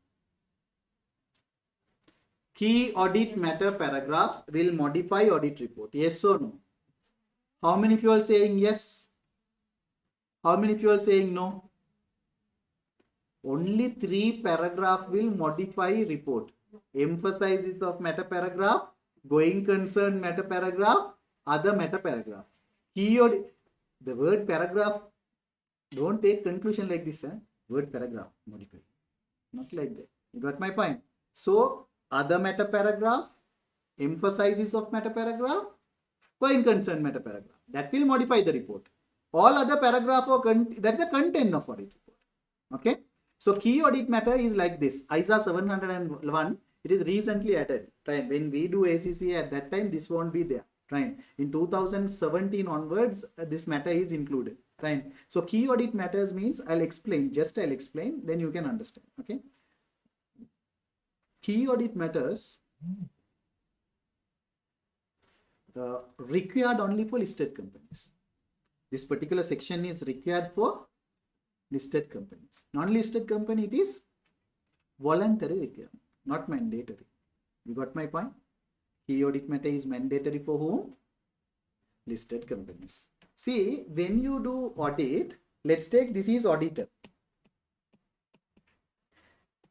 Key audit matter paragraph will modify audit report, yes or no? How many of you are saying yes? How many of you are saying no? Only 3 paragraph will modify report. Emphasis of meta paragraph, going concern meta paragraph, other meta paragraph. Key audit, the word paragraph, don't take conclusion like this, eh? Word paragraph, modify. Not like that. You got my point? So, other meta paragraph, emphasizes of meta paragraph, going concern meta paragraph. That will modify the report. All other paragraph or that's the content of audit report. Okay. So key audit matter is like this. ISA 701, it is recently added. Right. When we do ACCA at that time, this won't be there. Right. In 2017 onwards, this matter is included. Right. So key audit matters means I'll explain, then you can understand. Okay. Key audit matters required only for listed companies. This particular section is required for listed companies. Non-listed company, it is voluntary requirement, not mandatory. You got my point? Key audit matter is mandatory for whom? Listed companies. See, when you do audit, let's take this is auditor.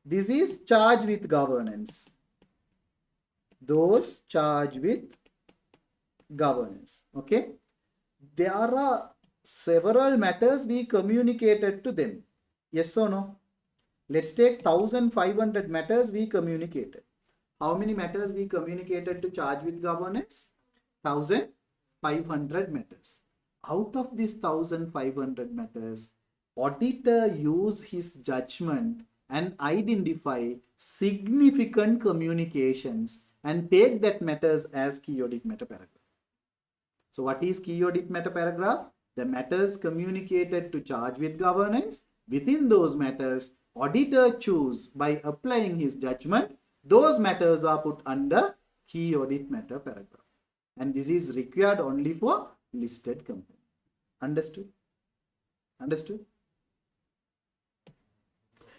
This is charged with governance. Those charged with governance. Okay. There are several matters we communicated to them. Yes or no? Let's take 1500 matters we communicated. How many matters we communicated to charge with governance? 1500 matters. Out of these 1500 matters, auditor use his judgment and identify significant communications and take that matters as key audit matter paragraph. So what is key audit matter paragraph? The matters communicated to charge with governance. Within those matters, auditor choose by applying his judgment. Those matters are put under key audit matter paragraph. And this is required only for listed company. Understood? Understood?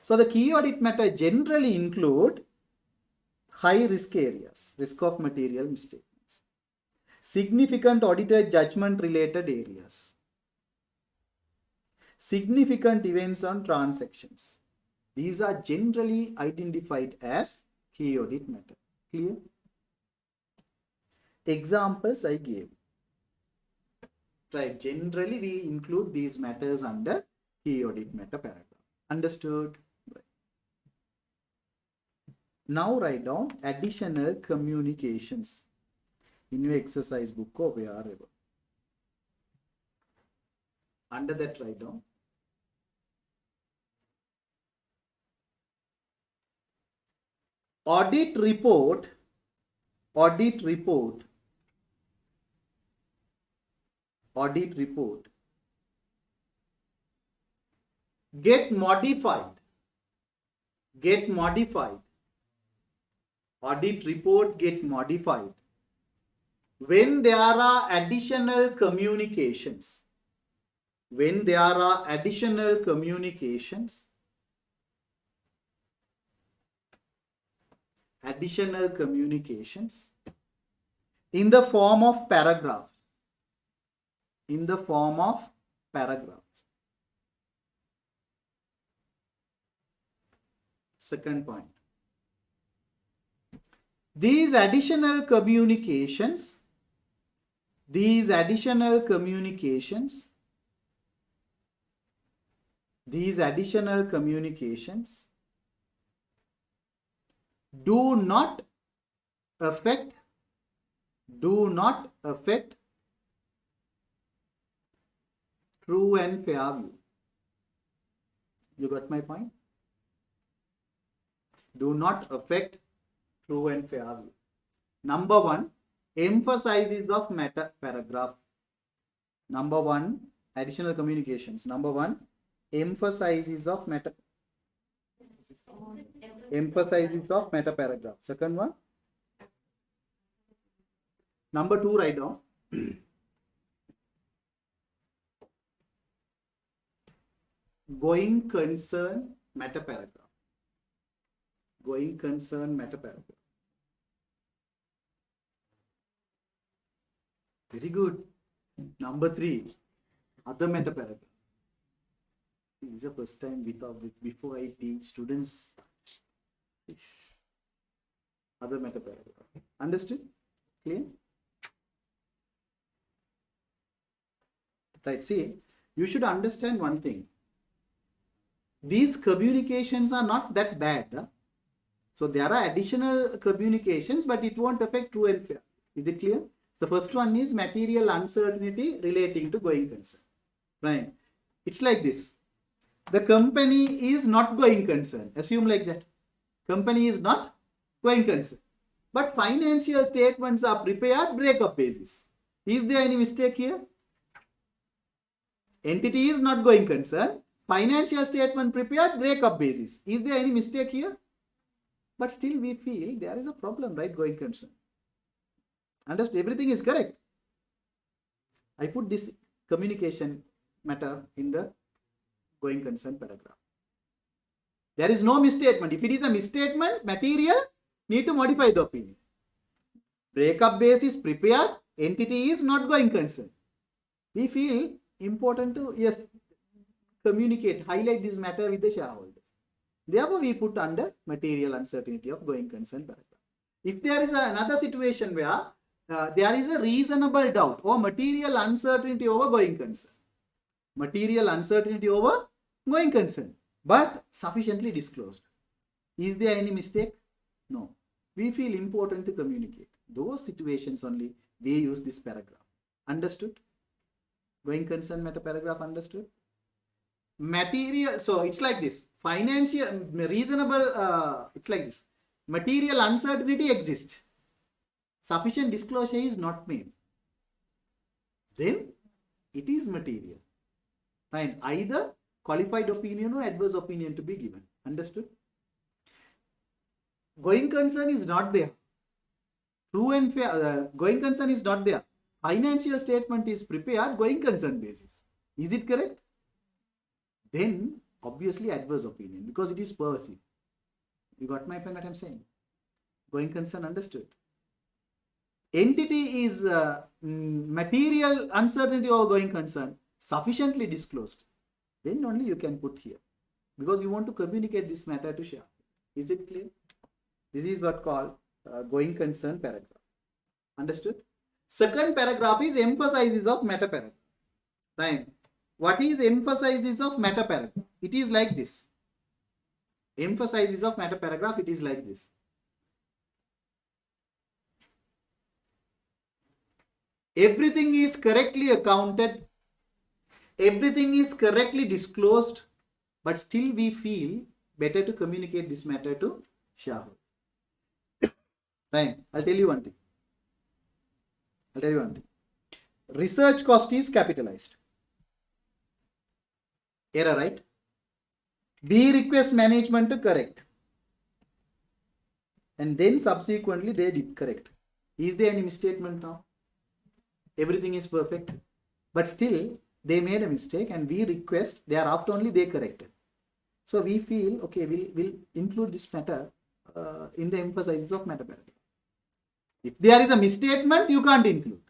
So the key audit matter generally include high risk areas, risk of material mistakes, significant auditor judgment related areas, significant events on transactions. These are generally identified as key audit matter. Clear? Examples I gave. Right. Generally, we include these matters under key audit matter paragraph. Understood? Right. Now write down additional communications in your exercise book or wherever. Under that, write down audit report get modified audit report get modified when there are additional communications in the form of paragraphs. Second point. These additional communications do not affect true and fair view. You got my point? Do not affect true and fair view. Number one, emphasizes of meta paragraph. Number one, additional communications. Number one, emphasizes of meta paragraph. Second one, number two, write down. Going concern meta paragraph. Very good. Number three, other meta paragraph. This is the first time before I teach students other meta paragraph. Understood? Clear? Right. See, you should understand one thing. These communications are not that bad. Huh? So there are additional communications, but it won't affect true and fair. Is it clear? The first one is material uncertainty relating to going concern. Right. It's like this. The company is not going concern. Assume like that. Company is not going concern. But financial statements are prepared breakup basis. Is there any mistake here? Entity is not going concern. Financial statement prepared breakup basis. Is there any mistake here? But still we feel there is a problem, right? Going concern. Understood? Everything is correct. I put this communication matter in the going concern paragraph. There is no misstatement. If it is a misstatement, material need to modify the opinion. Breakup basis prepared, entity is not going concern. We feel important to, yes, communicate, highlight this matter with the shareholders. Therefore, we put under material uncertainty of going concern paragraph. If there is another situation where there is a reasonable doubt or material uncertainty over going concern, but sufficiently disclosed. Is there any mistake? No. We feel important to communicate. Those situations only we use this paragraph. Understood? Going concern meta paragraph understood? Material, so it's like this. Financial, reasonable, it's like this. Material uncertainty exists. Sufficient disclosure is not made. Then it is material. Fine. Either qualified opinion or adverse opinion to be given. Understood? Going concern is not there. True and fair, going concern is not there. Financial statement is prepared going concern basis. Is it correct? Then obviously adverse opinion because it is pervasive. You got my point what I'm saying? Going concern understood. Entity is material uncertainty or going concern sufficiently disclosed. Then only you can put here because you want to communicate this matter to share. Is it clear? This is what called going concern paragraph. Understood? Second paragraph is emphasizes of meta paragraph. Right? What is emphasizes of meta paragraph? It is like this. Emphasizes of meta paragraph, it is like this. Everything is correctly accounted. Everything is correctly disclosed. But still we feel better to communicate this matter to shareholders. Right? I'll tell you one thing. Research cost is capitalized. Error, right? We request management to correct. And then subsequently they did correct. Is there any misstatement now? Everything is perfect. But still they made a mistake and we request, thereafter only they corrected. So we feel, okay, we'll include this matter in the emphasizes of meta paragraph. If there is a misstatement, you can't include.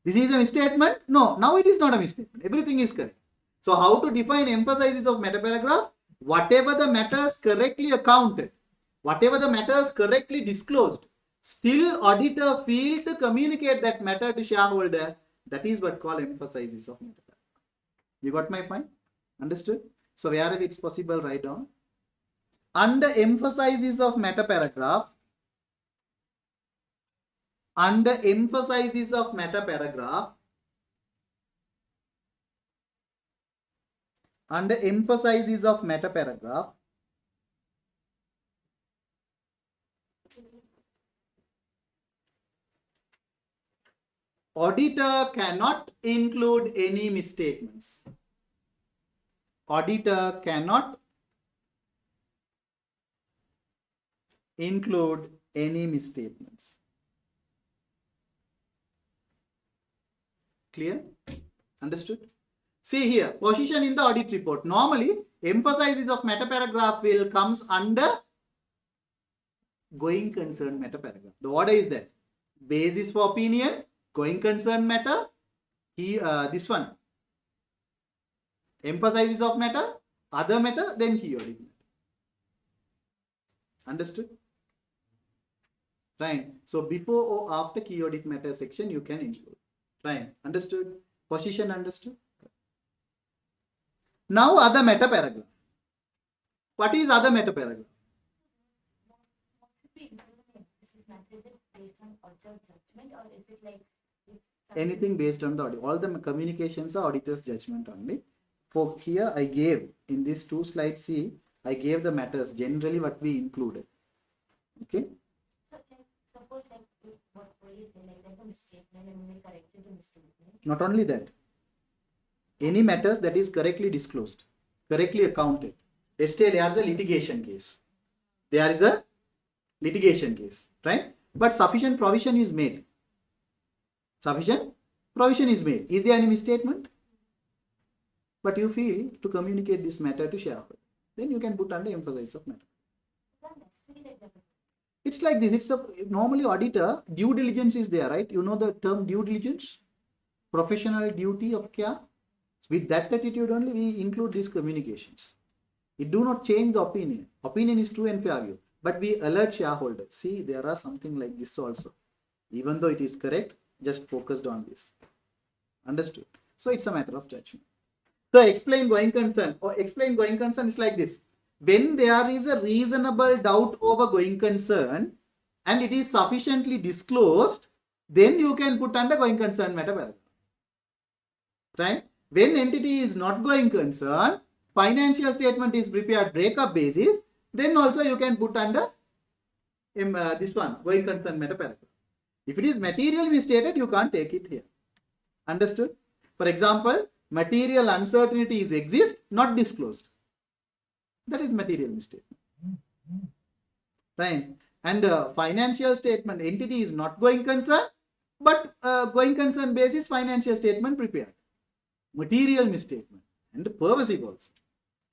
This is a misstatement? No, now it is not a misstatement. Everything is correct. So how to define emphasizes of meta paragraph? Whatever the matters correctly accounted, whatever the matters correctly disclosed, Still auditor failed to communicate that matter to shareholder. That is what called emphasizes of meta paragraph. You got my point? Understood? So wherever it's possible, write down. Under emphasizes of meta paragraph, under emphasizes of meta paragraph, under emphasizes of meta paragraph, auditor cannot include any misstatements. Auditor cannot include any misstatements. Clear? Understood? See here, position in the audit report. Normally, emphasizes of meta paragraph will comes under going concern meta paragraph. The order is that basis for opinion, going concern matter, this one, emphasizes of matter, other matter, then key audit matter. Understood? Right. So before or after key audit matter section, you can include. Right. Understood? Position understood? Now other meta paragraph. What is other meta paragraph? Anything based on the audit. All the communications are auditor's judgment only. For here, I gave in these 2 slides, see, I gave the matters generally what we included. Okay. So, suppose what police say, there's a mistake, then we corrected the mistake. Not only that, any matters that is correctly disclosed, correctly accounted. Let's say there is a litigation case. There is a litigation case, right? But sufficient provision is made. Sufficient provision is made. Is there any misstatement? But you feel to communicate this matter to shareholder. Then you can put under emphasis of matter. It's like this. It's a normally auditor due diligence is there, right? You know the term due diligence, professional duty of care. With that attitude only we include these communications. It do not change the opinion. Opinion is true and fair view, but we alert shareholders. See, there are something like this also. Even though it is correct, just focused on this. Understood? So it's a matter of judgment. So explain going concern or explain going concern is like this. When there is a reasonable doubt over going concern and it is sufficiently disclosed, then you can put under going concern matter paragraph. Right? When entity is not going concern, financial statement is prepared breakup basis, then also you can put under this one, going concern matter paragraph. If it is materially misstated, you can't take it here. Understood? For example, material uncertainties exist, not disclosed. That is material misstatement. Right? And financial statement, entity is not going concern, but going concern basis financial statement prepared. Material misstatement and pervasive also.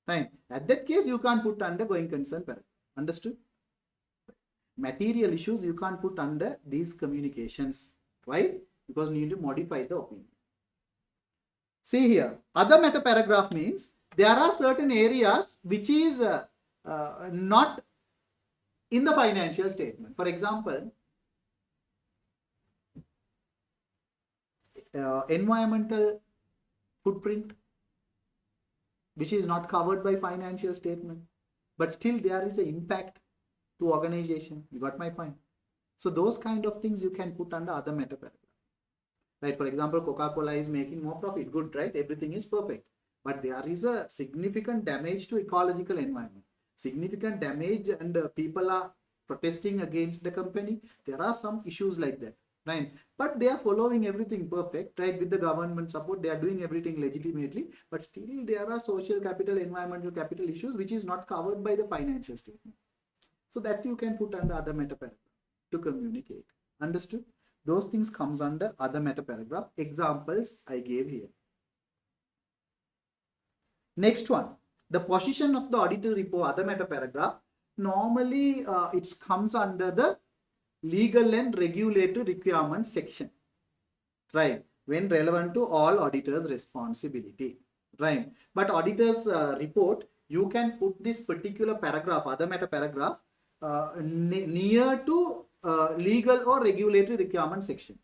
Right? At that case, you can't put under going concern paragraph. Understood? Material issues you can't put under these communications. Why? Because you need to modify the opinion. See here, other meta paragraph means there are certain areas which is not in the financial statement. For example, environmental footprint, which is not covered by financial statement, but still there is an impact to organization. You got my point? So those kind of things you can put under other meta paragraph. Right? For example, Coca-Cola is making more profit. Good, right? Everything is perfect. But there is a significant damage to ecological environment. Significant damage and people are protesting against the company. There are some issues like that. Right? But they are following everything perfect, right? With the government support, they are doing everything legitimately. But still there are social capital, environmental capital issues which is not covered by the financial statement. So that you can put under other meta paragraph to communicate. Understood? Those things comes under other meta paragraph. Examples I gave here. Next one, the position of the auditor report, other meta paragraph. Normally it comes under the legal and regulatory requirements section. Right? When relevant to all auditors' responsibility. Right? But auditors report, you can put this particular paragraph, other meta paragraph, near to legal or regulatory requirement section,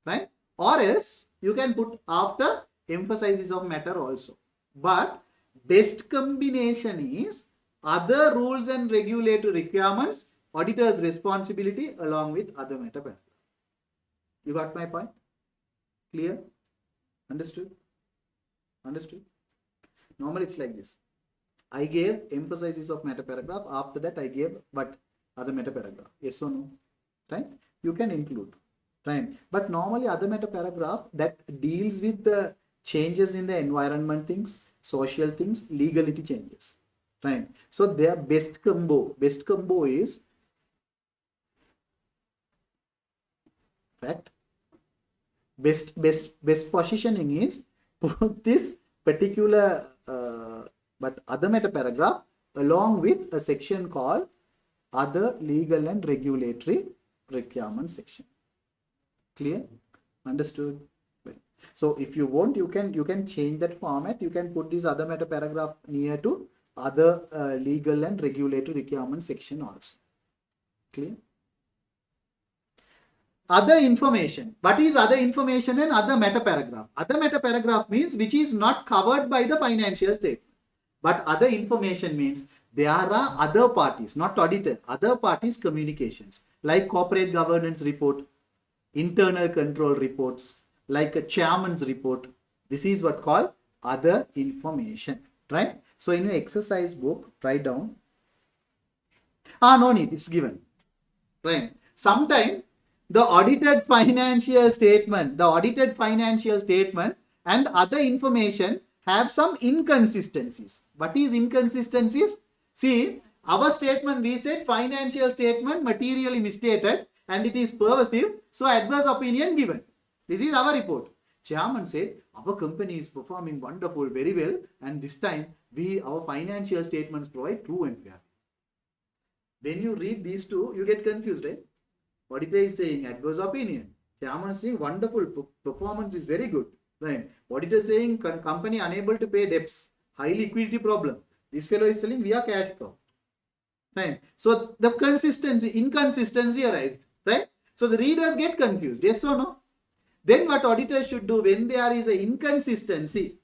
right? Or else you can put after emphasis of matter also. But best combination is other rules and regulatory requirements, auditor's responsibility along with other matter paragraph. You got my point? Clear? Understood? Understood? Normally it's like this. I gave emphasis of meta paragraph. After that, I gave what other meta paragraph. Yes or no? Right? You can include. Right? But normally other meta paragraph that deals with the changes in the environment things, social things, legality changes. Right? So their best combo. Best combo is fact. Best positioning is put this particular but other meta paragraph along with a section called other legal and regulatory requirement section. Clear? Understood? Right. So if you want, you can change that format. You can put this other meta paragraph near to other legal and regulatory requirement section also. Clear? Other information. What is other information and other meta paragraph? Other meta paragraph means which is not covered by the financial statement. But other information means there are other parties, not auditor, other parties communications like corporate governance report, internal control reports, like a chairman's report. This is what called other information, right? So in your exercise book, write down. No need, it's given, right? Sometime the audited financial statement and other information have some inconsistencies. What is inconsistencies? See, our statement, we said financial statement materially misstated and it is pervasive, so adverse opinion given. This is our report. Chairman said, our company is performing wonderful, very well, and this time our financial statements provide true and fair. When you read these two, you get confused, right? Auditor is saying adverse opinion. Chairman is saying wonderful, performance is very good. Right? Auditor is saying company unable to pay debts, high liquidity problem. This fellow is selling via cash cow. Right? So the inconsistency arises. Right? So the readers get confused. Yes or no? Then what auditor should do when there is an inconsistency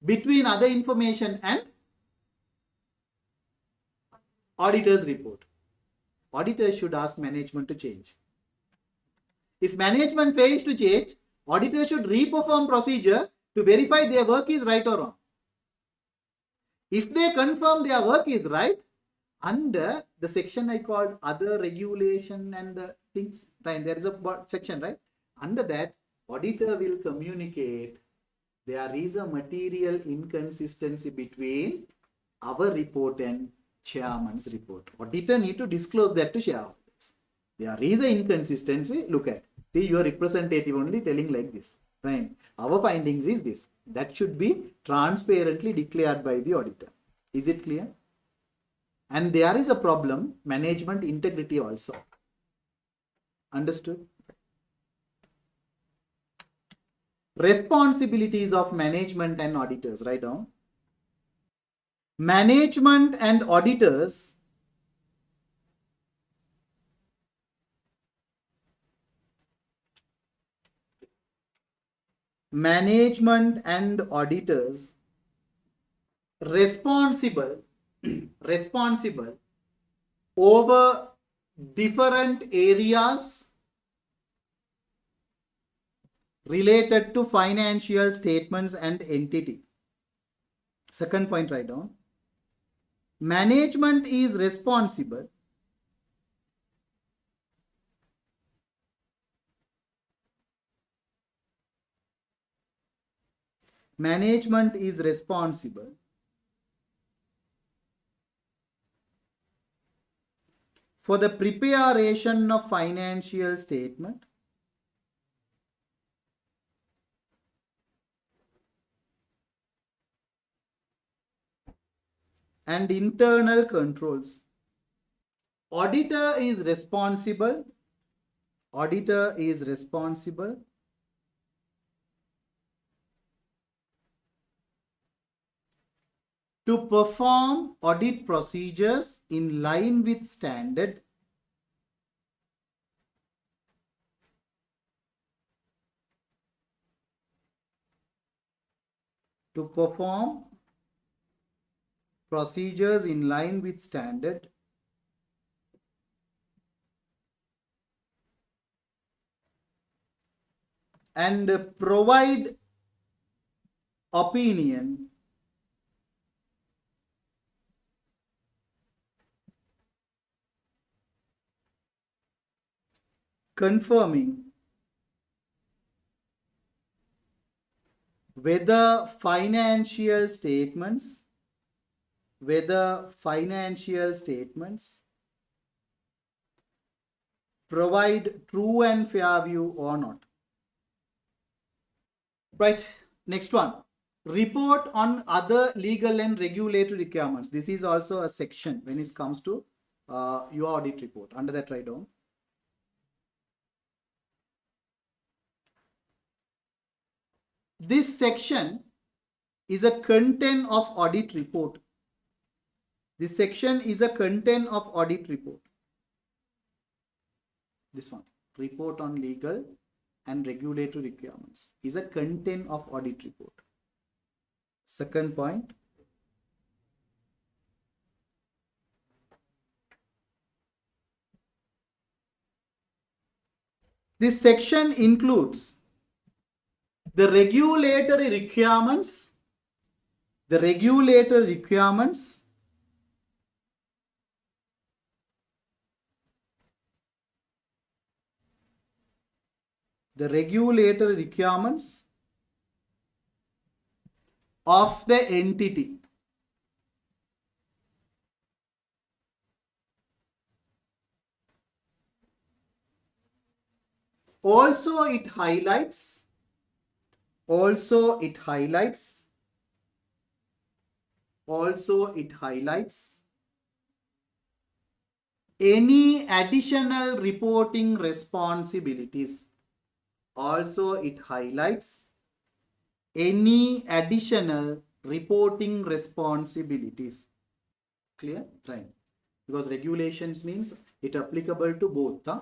between other information and auditor's report? Auditor should ask management to change. If management fails to change, auditor should re-perform procedure to verify their work is right or wrong. If they confirm their work is right, under the section I called other regulation and the things, right? There is a section, right? Under that, auditor will communicate there is a material inconsistency between our report and chairman's report. Auditor need to disclose that to shareholders. There is an inconsistency. Look at. See, your representative only telling like this. Right? Our findings is this. That should be transparently declared by the auditor. Is it clear? And there is a problem, management integrity also. Understood? Responsibilities of management and auditors. Write down. Management and auditors responsible over different areas related to financial statements and entity. Second point, write down. Management is responsible for the preparation of financial statement and internal controls. Auditor is responsible to perform audit procedures in line with standard to perform procedures in line with standard and provide opinion confirming whether financial statements provide true and fair view or not. Right, next one. Report on other legal and regulatory requirements. This is also a section when it comes to your audit report. Under that, write down. This section is a content of audit report. This section is a content of audit report. This one, report on legal and regulatory requirements, is a content of audit report. Second point, this section includes the regulatory requirements, the regulatory requirements of the entity. Also it highlights any additional reporting responsibilities. Also it highlights any additional reporting responsibilities. Clear? Right. Because regulations means it applicable to both. Huh?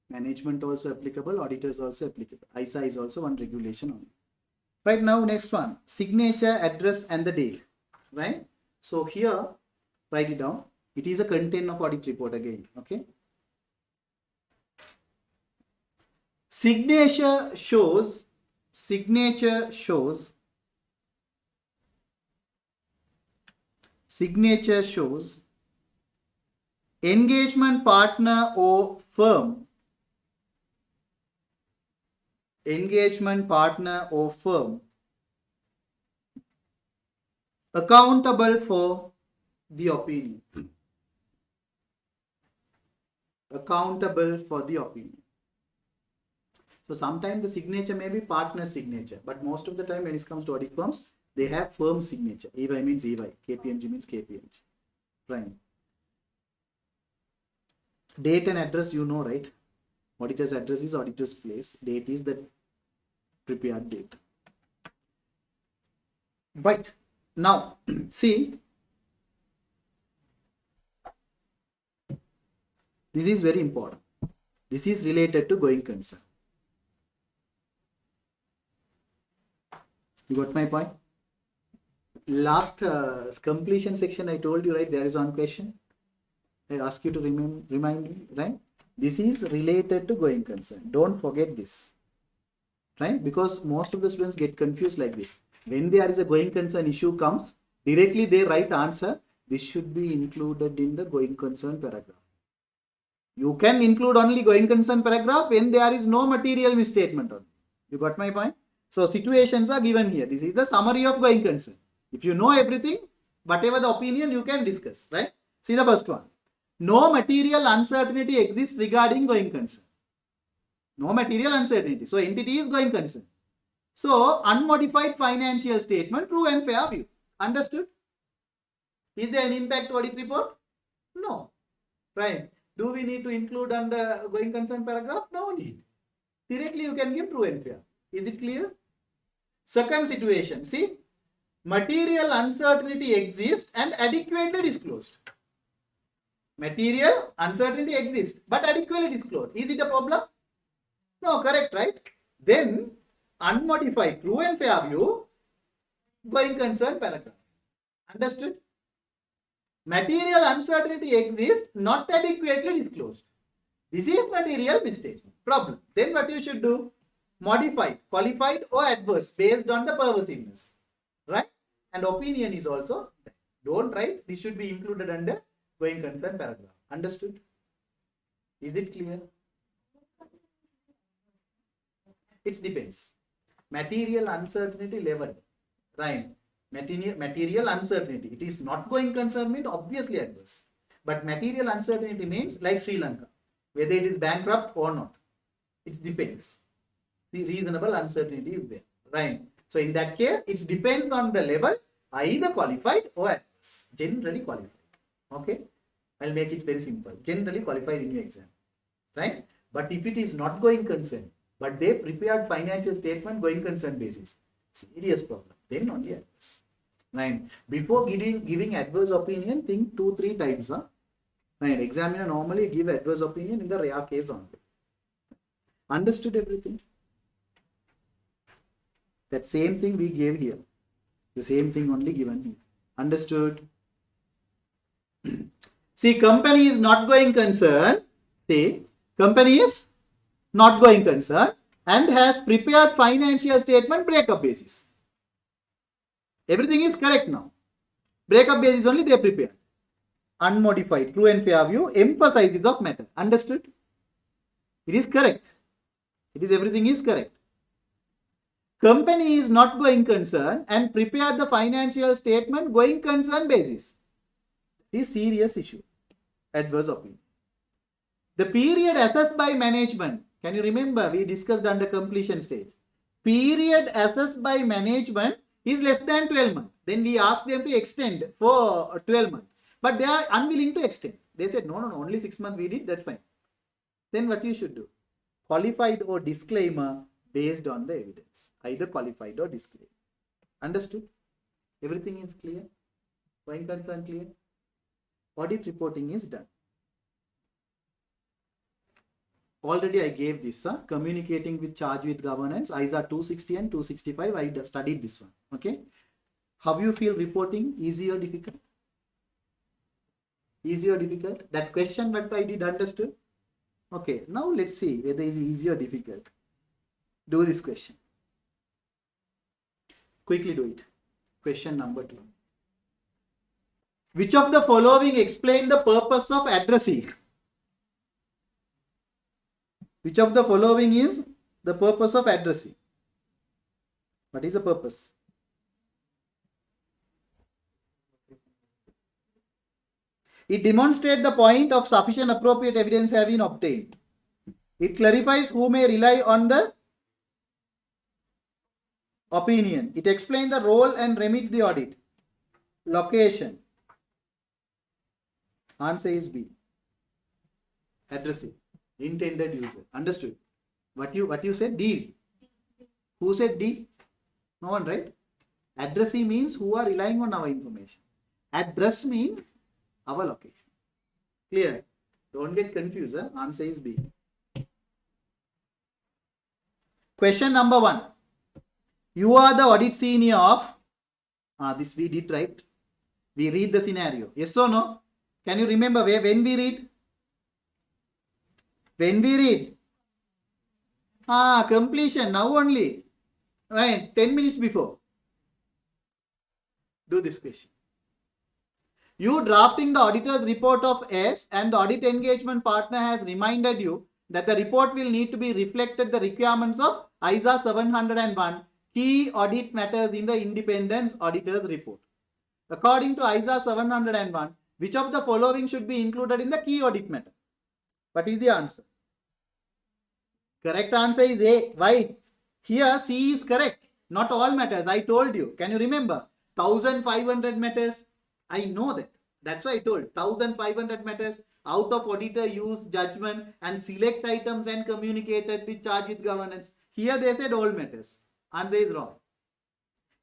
Management also applicable, auditors also applicable. ISA is also one regulation only. Right, now next one, signature, address and the date. Right. So here, write it down. It is a content of audit report again. Okay. Signature shows engagement partner or firm accountable for the opinion. So sometimes the signature may be partner signature, but most of the time when it comes to audit firms, they have firm signature. EY means EY, KPMG means KPMG. Right. Date and address, you know, right? Auditor's address is auditor's place. Date is the prepared date. Right. Now, see, this is very important. This is related to going concern. You got my point? Last completion section, I told you, right? There is one question. I ask you to remind me, right? This is related to going concern. Don't forget this, right? Because most of the students get confused like this. When there is a going concern issue comes, directly they write answer. This should be included in the going concern paragraph. You can include only going concern paragraph when there is no material misstatement on it. You got my point? So situations are given here. This is the summary of going concern. If you know everything, whatever the opinion you can discuss, right? See the first one. No material uncertainty exists regarding going concern. No material uncertainty. So entity is going concern. So unmodified financial statement, true and fair view. Understood? Is there an impact to audit report? No. Right. Do we need to include under going concern paragraph? No need. Directly you can give true and fair. Is it clear? Second situation. See, material uncertainty exists and adequately disclosed. Material uncertainty exists but adequately disclosed. Is it a problem? No, correct, right? Then unmodified true and fair view, going concern paragraph. Understood? Material uncertainty exists, not adequately disclosed. This is material misstatement. Problem. Then what you should do? Modified, qualified or adverse based on the pervasiveness. Right? And opinion is also there. Don't write. This should be included under going concern paragraph. Understood? Is it clear? It depends. Material uncertainty level. Right? Material uncertainty. It is not going concern means obviously adverse. But material uncertainty means like Sri Lanka, whether it is bankrupt or not. It depends. The reasonable uncertainty is there. Right? So in that case, it depends on the level, either qualified or adverse. Generally qualified. Okay? I'll make it very simple. Generally qualified in your exam. Right? But if it is not going concern, but they prepared financial statement going concern basis, serious problem. Then only adverse. Right? Before giving adverse opinion, think 2-3 times. Huh? Right? Examiner normally give adverse opinion in the rare case only. Understood everything? That same thing we gave here. The same thing only given here. Understood? See, company is not going concern. See, company is not going concern and has prepared financial statement breakup basis. Everything is correct now. Breakup basis only they prepared. Unmodified, true and fair view, emphasizes of matter. Understood? It is correct. It is everything is correct. Company is not going concern and prepared the financial statement going concern basis. This is serious issue. Adverse opinion. The period assessed by management. Can you remember we discussed under completion stage? Period assessed by management is less than 12 months. Then we asked them to extend for 12 months. But they are unwilling to extend. They said, no, only 6 months we did, that's fine. Then what you should do? Qualified or disclaimer based on the evidence. Either qualified or disclaimer. Understood? Everything is clear? Going concern clear? Audit reporting is done. Already I gave this, communicating with charge with governance, ISA 260 and 265, I studied this one, okay? How you feel reporting, easy or difficult? Easy or difficult? That question that I did understood? Okay, now let's see whether it is easy or difficult. Do this question. Quickly do it. Question number 2. Which of the following explain the purpose of addressee? Which of the following is the purpose of addressee? What is the purpose? It demonstrates the point of sufficient appropriate evidence having obtained. It clarifies who may rely on the opinion. It explains the role and remit of the audit. Location. Answer is B. Addressee. Intended user. Understood? What you said? D. Who said D? No one, right? Addressee means who are relying on our information. Address means our location. Clear? Don't get confused. Huh? Answer is B. Question number 1. You are the audit senior of... this we did, right? We read the scenario. Yes or no? Can you remember when we read? When we read? Completion. Now only. Right? 10 minutes before. Do this question. You drafting the auditor's report of S and the audit engagement partner has reminded you that the report will need to be reflected the requirements of ISA 701 key audit matters in the independent auditor's report. According to ISA 701, which of the following should be included in the key audit matter? What is the answer? Correct answer is A. Why? Here C is correct. Not all matters. I told you. Can you remember? 1500 matters. I know that. That's why I told 1500 matters. Out of auditor use judgment and select items and communicated with charge with governance. Here they said all matters. Answer is wrong.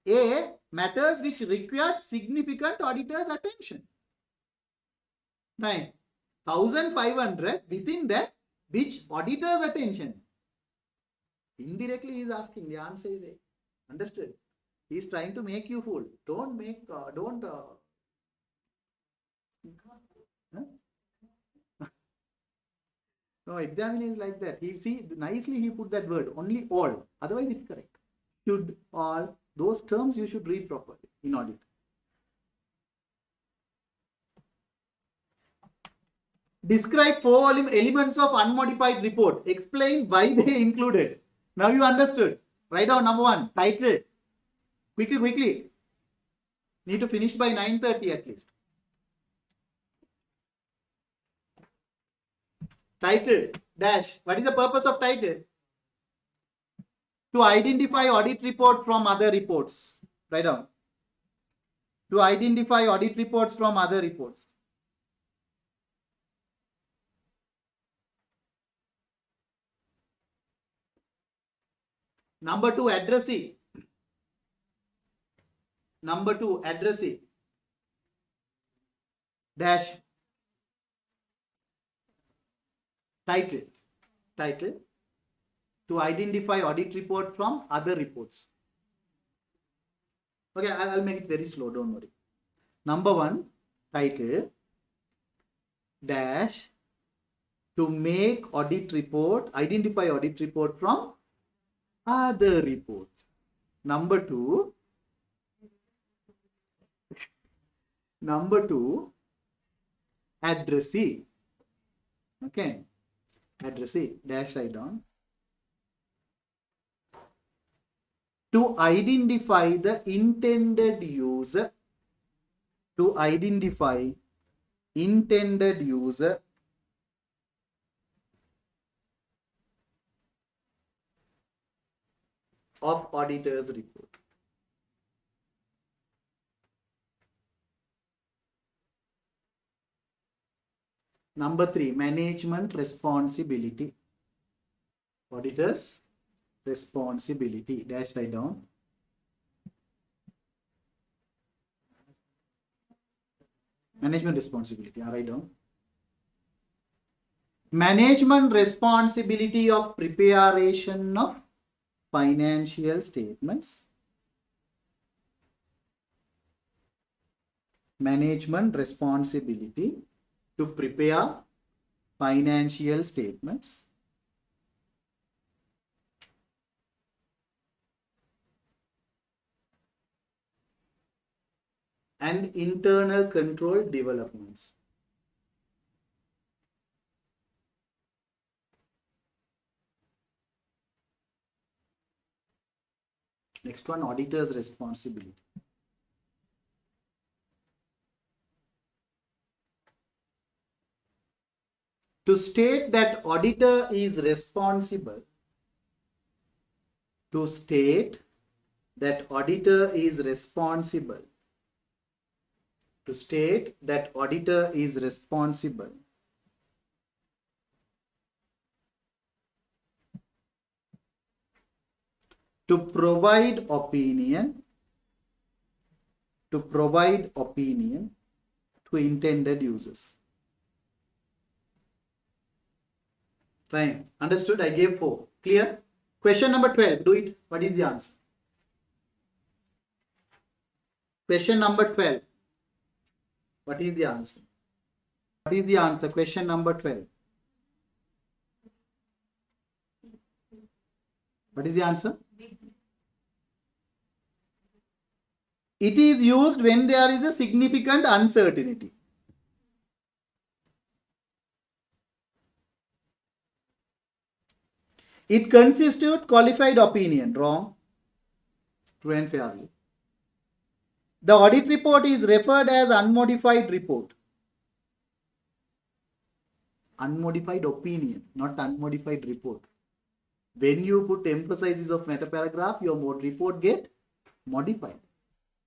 A. Matters which required significant auditor's attention. 9. 1500 within that which auditor's attention? Indirectly he is asking. The answer is A. Understood? He's trying to make you fool. Don't make, don't, huh? No, examiner is like that. He see nicely he put that word only all. Otherwise it's correct. Should, all, those terms you should read properly in audit. Describe four elements of unmodified report. Explain why they included. Now you understood. Write down number one, title. Quickly. Need to finish by 9:30 at least. Title, dash. What is the purpose of title? To identify audit report from other reports. Write down. To identify audit reports from other reports. Number two, addressee. Number two, addressee. Dash. Title. Title. To identify audit report from other reports. Okay, I'll make it very slow, don't worry. Number one, title. Dash. To make audit report, identify audit report from other reports. Number two, addressee. Okay, addressee, dash write down. To identify the intended user, to identify intended user of auditor's report. Number three, management responsibility. Auditor's responsibility. Dash write down. Management responsibility. Write down. Management responsibility of preparation of financial statements. Management responsibility to prepare financial statements. And internal control developments. Next one, auditor's responsibility. To state that auditor is responsible. To state that auditor is responsible. To state that auditor is responsible. To provide opinion. To provide opinion to intended users. Fine. Understood? I gave 4. Clear? Question number 12. Do it. What is the answer? Question number 12. What is the answer? What is the answer? Question number 12. What is the answer? It is used when there is a significant uncertainty. It constitutes qualified opinion. Wrong. True and fairly. The audit report is referred as unmodified report. Unmodified opinion, not unmodified report. When you put emphasizes of meta paragraph, your report get modified.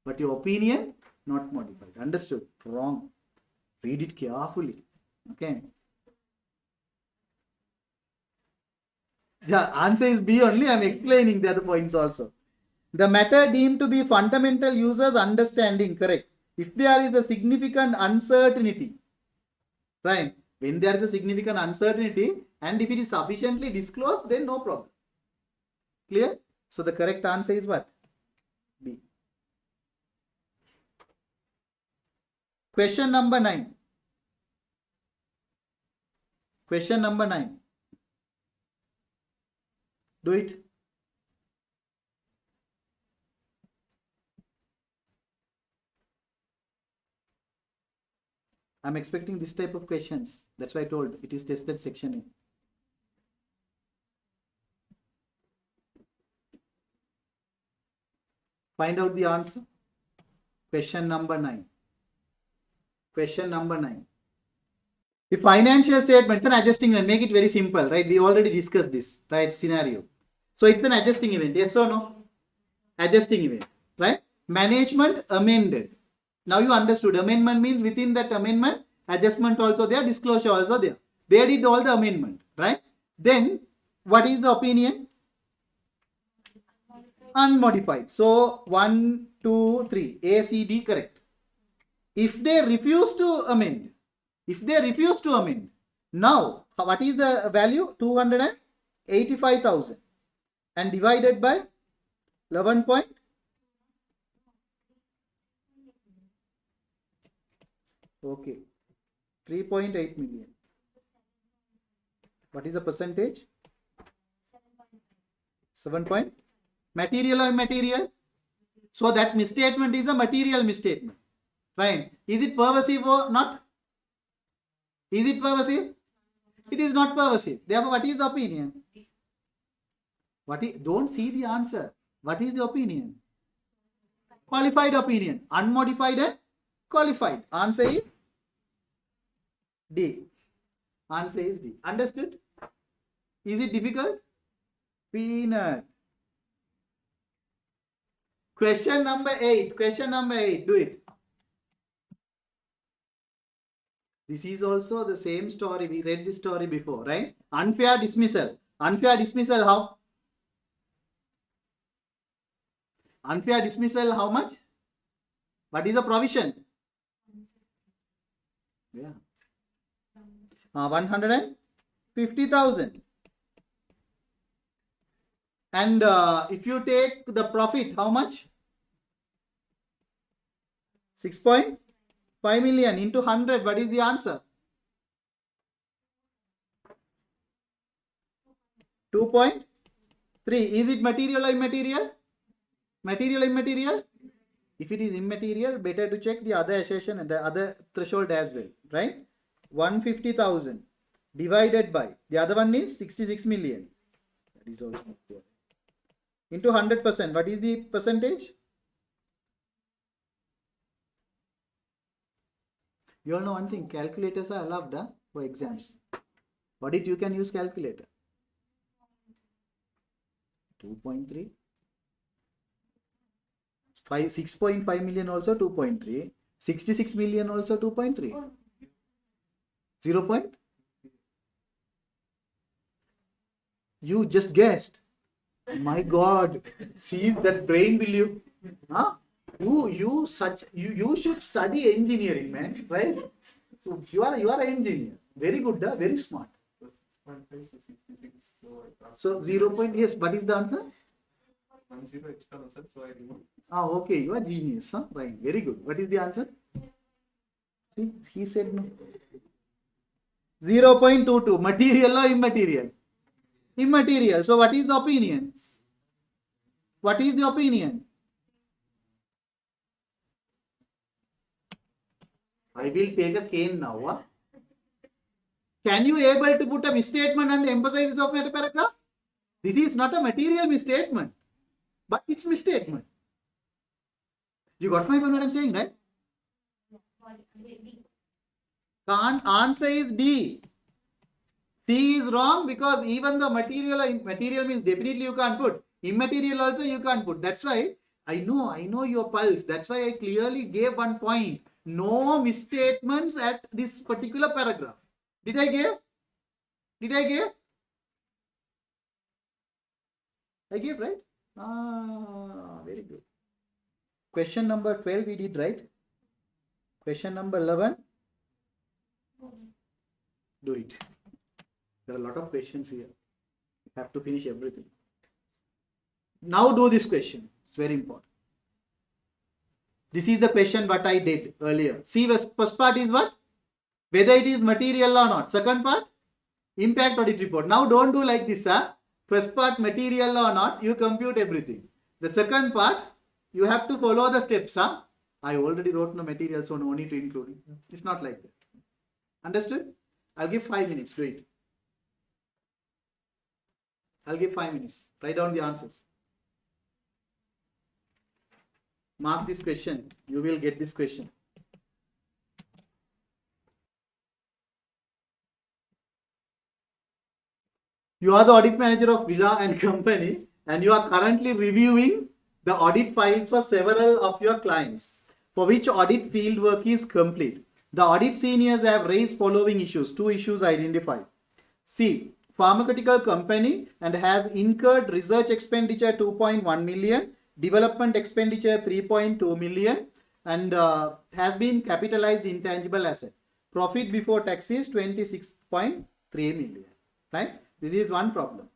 But your opinion, not modified. Understood? Wrong. Read it carefully. Okay. Yeah, answer is B only. I am explaining the other points also. The matter deemed to be fundamental users understanding. Correct. If there is a significant uncertainty, right? When there is a significant uncertainty and if it is sufficiently disclosed, then no problem. Clear? So the correct answer is what? B. Question number 9. Question number 9. Do it. I'm expecting this type of questions. That's why I told it is tested section A. Find out the answer. Question number 9. Question number 9. The financial statements, an adjusting event. Make it very simple, right? We already discussed this, right? Scenario. So it's an adjusting event. Yes or no? Adjusting event, right? Management amended. Now you understood. Amendment means within that amendment, adjustment also there, disclosure also there. They did all the amendment, right? Then what is the opinion? Unmodified. So 1, 2, 3. A, C, D, correct. If they refuse to amend, now what is the value? 285,000 and divided by 11 point. Okay, 3.8 million. What is the percentage? 7 point. Material or immaterial? So that misstatement is a material misstatement, right? Is it pervasive or not? Is it pervasive? It is not pervasive. Therefore, what is the opinion? Don't see the answer. What is the opinion? Qualified opinion. Unmodified and qualified. Answer is D. Answer is D. Understood? Is it difficult? Peanut. Question number 8. Question number 8. Do it. This is also the same story. We read this story before, right? Unfair dismissal. Unfair dismissal how? Unfair dismissal how much? What is the provision? Yeah. 150,000. And if you take the profit, how much? 6.5 million into 100. What is the answer? 2.3. Is it material or immaterial? Material or immaterial? If it is immaterial, better to check the other assertion and the other threshold as well, right? 150,000 divided by, the other one is 66 million. That is also not there. Into 100%. What is the percentage? You all know one thing, calculators are allowed for exams. Audit, you can use calculator. 2.3. 6.5 million also 2.3. 66 million also 2.3. 0 point? You just guessed. My God. See that brain will you. Huh? You should study engineering, man, right? So you are an engineer. Very good, very smart. So 0 point, yes, what is the answer? 1 0 extra answer, so I removed. Okay, you are genius, huh? Right, very good. What is the answer? See, he said no. 0.22, material or immaterial? Immaterial. So what is the opinion? What is the opinion? I will take a cane now. Huh? Can you able to put a misstatement and emphasize of a paragraph? This is not a material misstatement, but it's misstatement. You got my point what I'm saying, right? Answer is D. C is wrong because even the material means definitely you can't put. Immaterial also you can't put. That's why I know your pulse. That's why I clearly gave one point. No misstatements at this particular paragraph. Did I give? I gave, right? Very good. Question number 12 we did, right? Question number 11. Do it. There are a lot of questions here. You have to finish everything. Now do this question. It's very important. This is the question what I did earlier. See, first part is what? Whether it is material or not. Second part, impact audit report. Now don't do like this, huh? First part, material or not, you compute everything. The second part, you have to follow the steps, huh? I already wrote no material, so no need to include it. It's not like that. Understood? I'll give 5 minutes, do it. I'll give 5 minutes. Write down the answers. Mark this question. You will get this question. You are the audit manager of Villa and Company, and you are currently reviewing the audit files for several of your clients, for which audit fieldwork is complete. The audit seniors have raised following issues. 2 issues identified. C. Pharmaceutical company and has incurred research expenditure 2.1 million, development expenditure 3.2 million, and has been capitalized intangible asset. Profit before tax is 26.3 million. Right? This is one problem.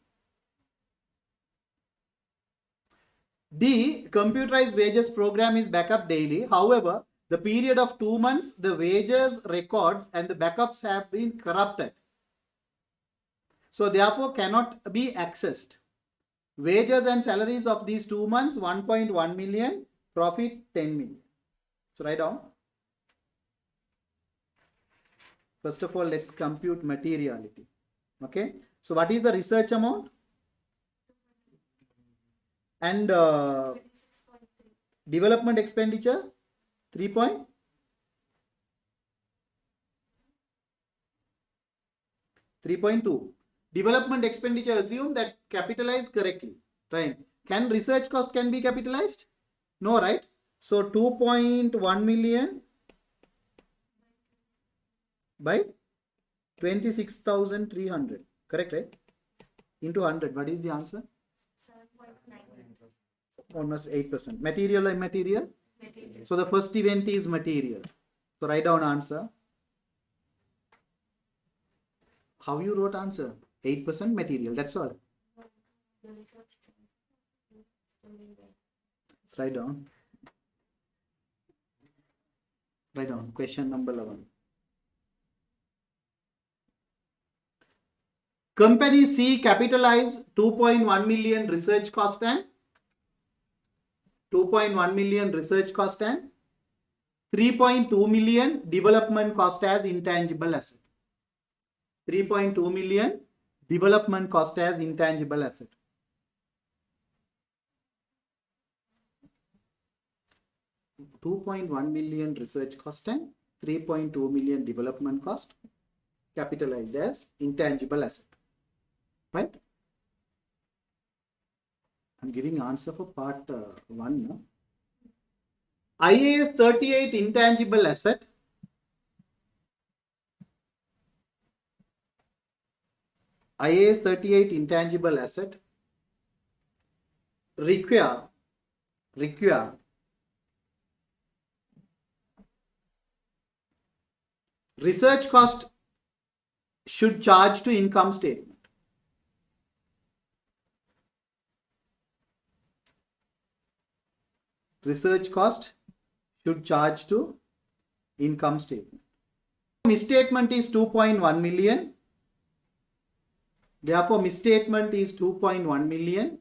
D. Computerized wages program is backup daily. However, the period of 2 months, the wages records and the backups have been corrupted. So therefore cannot be accessed. Wages and salaries of these 2 months, 1.1 million, profit 10 million. So write down. First of all, let's compute materiality. Okay. So what is the research amount? And development expenditure 3.2. Development expenditure, assume that capitalized correctly, right? Can research cost can be capitalized? No, right? So 2.1 million by 26,300, correct, right? Into 100, what is the answer? 7.9. Almost 8%. Material and material? Material. So the first event is material. So write down answer. How you wrote answer? 8% material, that's all. The research Let's write down. Write down question number 11. Company C capitalize 2.1 million research cost and 2.1 million research cost and 3.2 million development cost as intangible asset. 3.2 million development cost as intangible asset. $2.1 million research cost and 3.2 million development cost capitalized as intangible asset. Right? I'm giving answer for part 1 now. IAS 38 intangible asset. IAS 38 intangible asset require research cost should charge to income statement. Research cost should charge to income statement. Misstatement is 2.1 million. Therefore, misstatement is 2.1 million.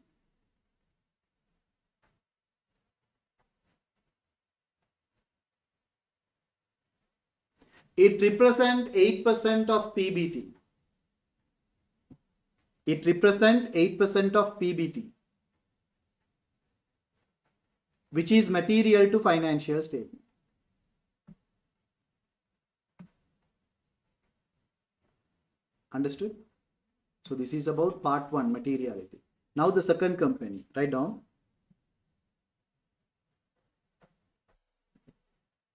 It represents 8% of PBT. It represents 8% of PBT, which is material to financial statement. Understood? So this is about part 1, materiality. Now the second company, write down.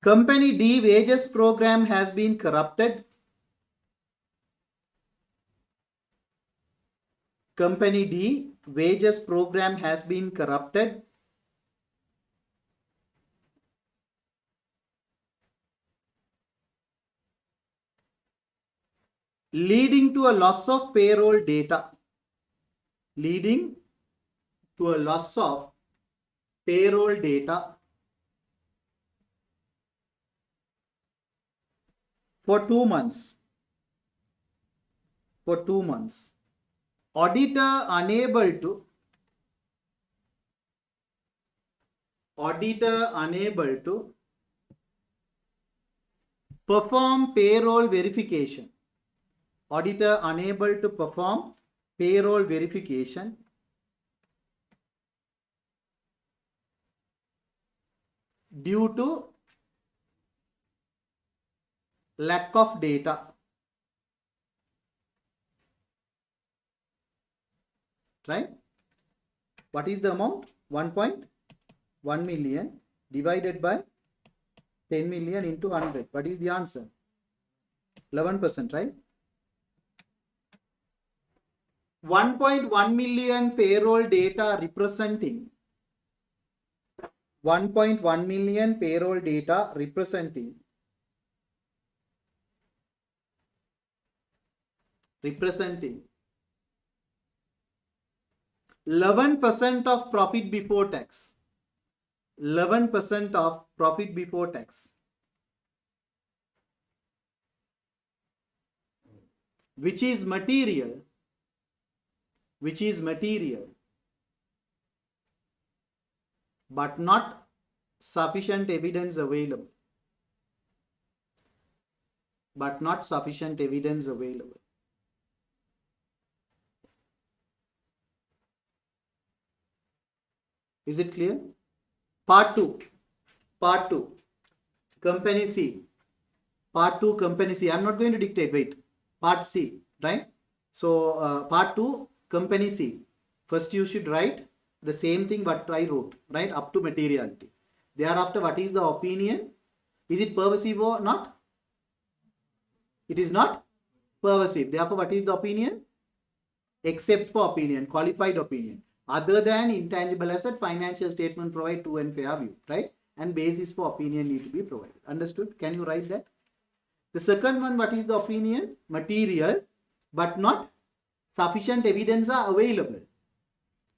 Company D wages program has been corrupted. Company D wages program has been corrupted. Leading to a loss of payroll data. Leading to a loss of payroll data. For 2 months. For 2 months. Auditor unable to perform payroll verification. Auditor unable to perform payroll verification due to lack of data. Right? What is the amount? 1.1 million divided by 10 million into 100. What is the answer? 11%, right? 1.1 million payroll data representing 1.1 million payroll data representing 11% of profit before tax. 11% of profit before tax. Which is material. But not sufficient evidence available. Is it clear? Part 2. Company C. Part 2, company C. I'm not going to dictate, wait. Part C, right? So, part 2, company C. First, you should write the same thing what I wrote, right? Up to materiality. Thereafter, what is the opinion? Is it pervasive or not? It is not pervasive. Therefore, what is the opinion? Except for opinion, qualified opinion. Other than intangible asset, financial statement provide true and fair view, right? And basis for opinion need to be provided. Understood? Can you write that? The second one, what is the opinion? Material, but not sufficient evidence are available.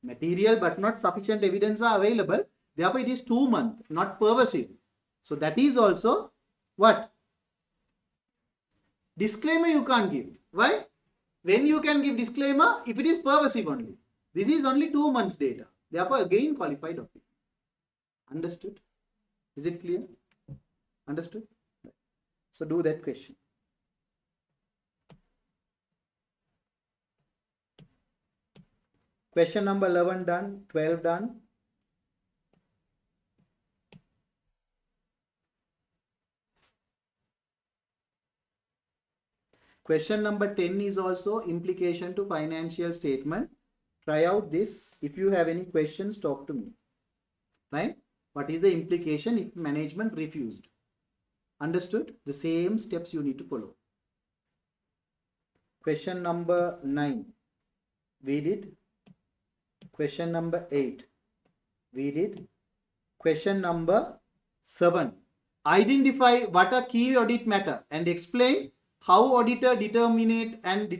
Material, but not sufficient evidence are available. Therefore, it is 2 months, not pervasive. So, that is also what? Disclaimer you can't give. Why? When you can give disclaimer, if it is pervasive only. This is only 2 months data. Therefore, again qualified opinion. Understood? Is it clear? Understood? So, do that question. Question number 11 done, 12 done. Question number 10 is also implication to financial statement. Try out this. If you have any questions, talk to me. Right? What is the implication if management refused? Understood? The same steps you need to follow. Question number 9. We did. Question number 8. We did. Question number 7. Identify what a key audit matter and explain how auditor determine and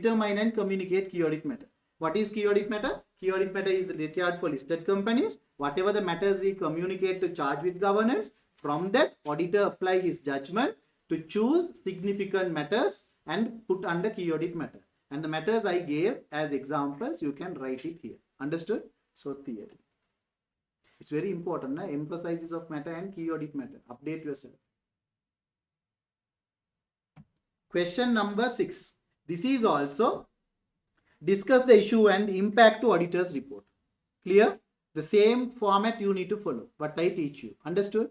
communicate key audit matter. What is key audit matter? Key audit matter is required for listed companies. Whatever the matters we communicate to charge with governance, from that auditor apply his judgment to choose significant matters and put under key audit matter. And the matters I gave as examples, you can write it here. Understood? So, theory. It's very important. Emphasizes of matter and key audit matter. Update yourself. Question number 6. This is also discuss the issue and impact to auditor's report. Clear? The same format you need to follow, what I teach you. Understood?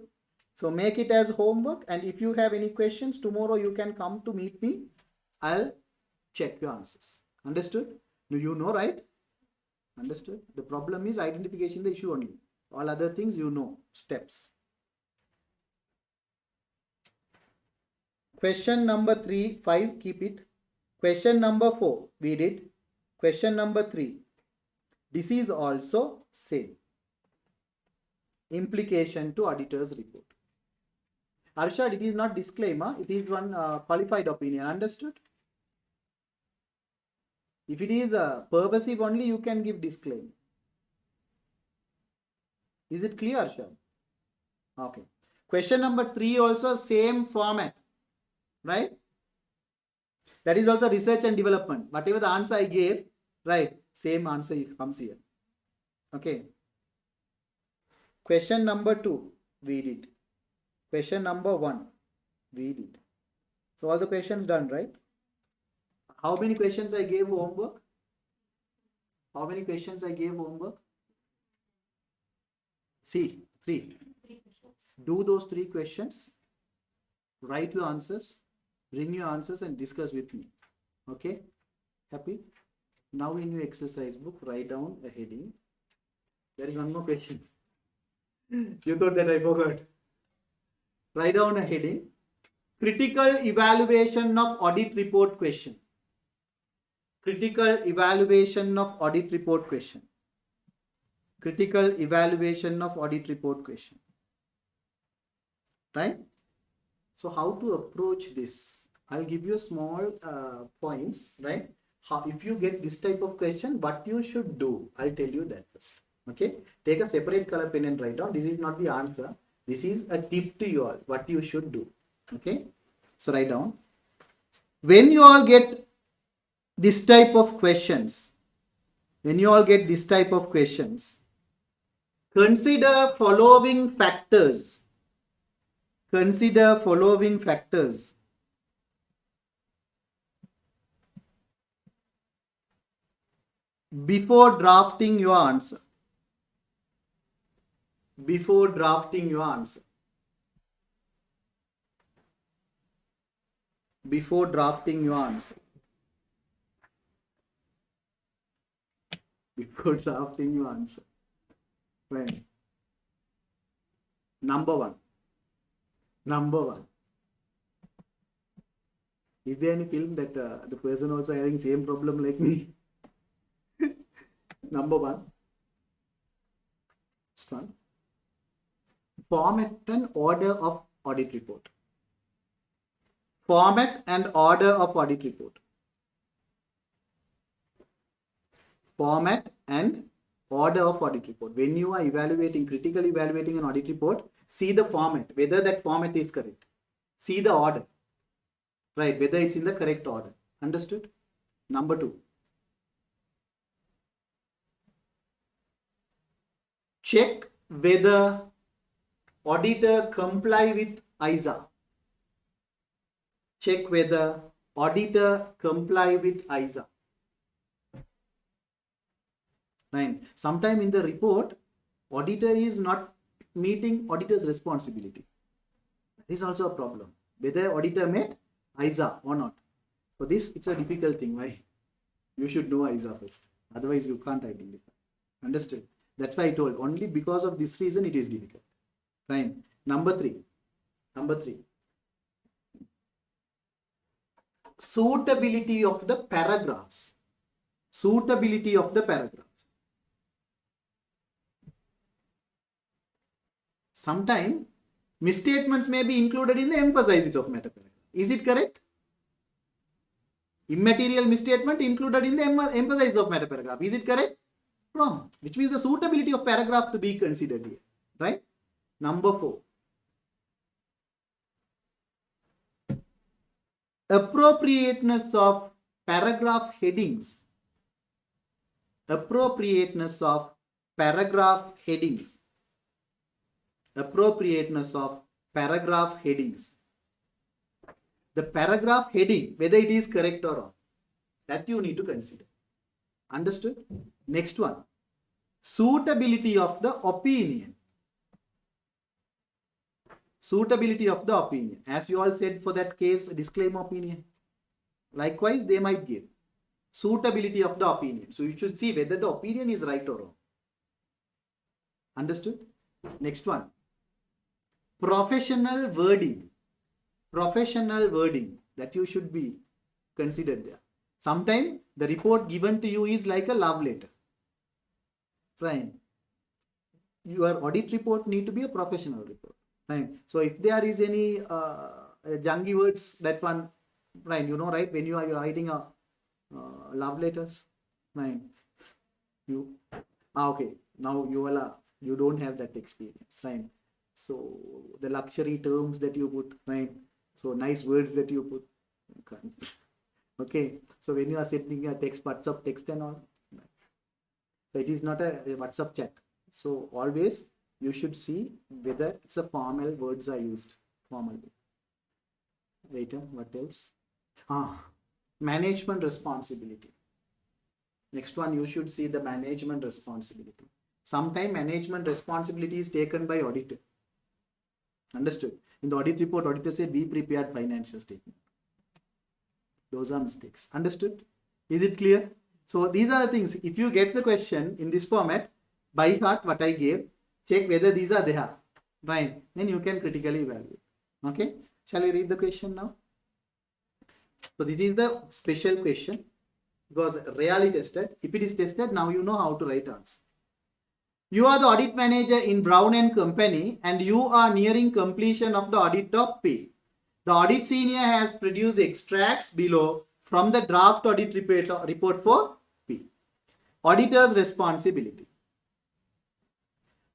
So make it as homework, and if you have any questions, tomorrow you can come to meet me. I'll check your answers. Understood? Do you know, right? Understood? The problem is identification the issue only. All other things you know, steps. Question number 3, 5, keep it. Question number 4, we did. Question number 3. This is also same. Implication to auditor's report. Arshad, it is not disclaimer. It is one qualified opinion. Understood? If it is pervasive only, you can give disclaimer. Is it clear, Arshad? Okay. Question number 3 also same format. Right? That is also research and development. Whatever the answer I gave, right, same answer comes here. Okay. Question number 2, we did. Question number 1, we did. So all the questions done, right? How many questions I gave homework? How many questions I gave homework? See, 3. 3 questions. Do those 3 questions. Write your answers. Bring your answers and discuss with me. Okay? Happy? Now in your exercise book, write down a heading. There is one more question. You thought that I forgot. Write down a heading. Critical evaluation of audit report question. Critical evaluation of audit report question. Critical evaluation of audit report question. Right? So how to approach this? I'll give you small points, right? How, if you get this type of question, what you should do? I'll tell you that first. Okay? Take a separate color pen and write down. This is not the answer. This is a tip to you all. What you should do. Okay? So write down. When you all get this type of questions, consider following factors. Consider following factors. Before drafting your answer. Before drafting your answer. Before drafting your answer. Before drafting your answer. Right. Number one. Is there any film that the person also having same problem like me? Number one. Next one. Format and order of audit report. Format and order of audit report. Format and order of audit report. When you are critically evaluating an audit report, see the format, whether that format is correct. See the order, right, whether it's in the correct order. Understood? Number 2. Check whether auditor comply with AISA. Check whether auditor comply with AISA. 9. Sometime in the report, auditor is not meeting auditor's responsibility. That is also a problem. Whether auditor met AISA or not. For this, it's a difficult thing. Why? You should know AISA first. Otherwise, you can't identify. Understood? That's why I told. Only because of this reason, it is difficult. Fine. Number 3. Suitability of the paragraphs. Suitability of the paragraphs. Sometimes misstatements may be included in the emphasis of meta paragraph. Is it correct? Immaterial misstatement included in the emphasis of meta paragraph. Is it correct? Wrong. Which means the suitability of paragraph to be considered here. Right? Number 4. Appropriateness of paragraph headings. Appropriateness of paragraph headings. Appropriateness of paragraph headings. The paragraph heading, whether it is correct or wrong, that you need to consider. Understood? Next one. Suitability of the opinion. Suitability of the opinion. As you all said for that case, disclaimer opinion. Likewise, they might give. Suitability of the opinion. So you should see whether the opinion is right or wrong. Understood? Next one. Professional wording. Professional wording that you should be considered there. Sometimes the report given to you is like a love letter. Fine. Your audit report need to be a professional report. Fine. So if there is any junky words, that one, fine, you know, right? When you are writing a love letters, fine. Okay. Now you don't have that experience, right? So the luxury terms that you put, right? So nice words that you put. Okay, so when you are sending a text, WhatsApp text and all, so it is not a WhatsApp chat. So always you should see whether it's a formal words are used formally. Later, what else? Management responsibility. Next one, you should see the management responsibility. Sometimes management responsibility is taken by auditor. Understood? In the audit report, auditor said we prepared financial statement. Those are mistakes. Understood? Is it clear? So these are the things. If you get the question in this format, by heart what I gave, check whether these are there. Right? Then you can critically evaluate. Okay? Shall we read the question now? So this is the special question because really tested. If it is tested, now you know how to write answer. You are the audit manager in Brown and Company and you are nearing completion of the audit of P. The audit senior has produced extracts below from the draft audit report for P. Auditor's responsibility.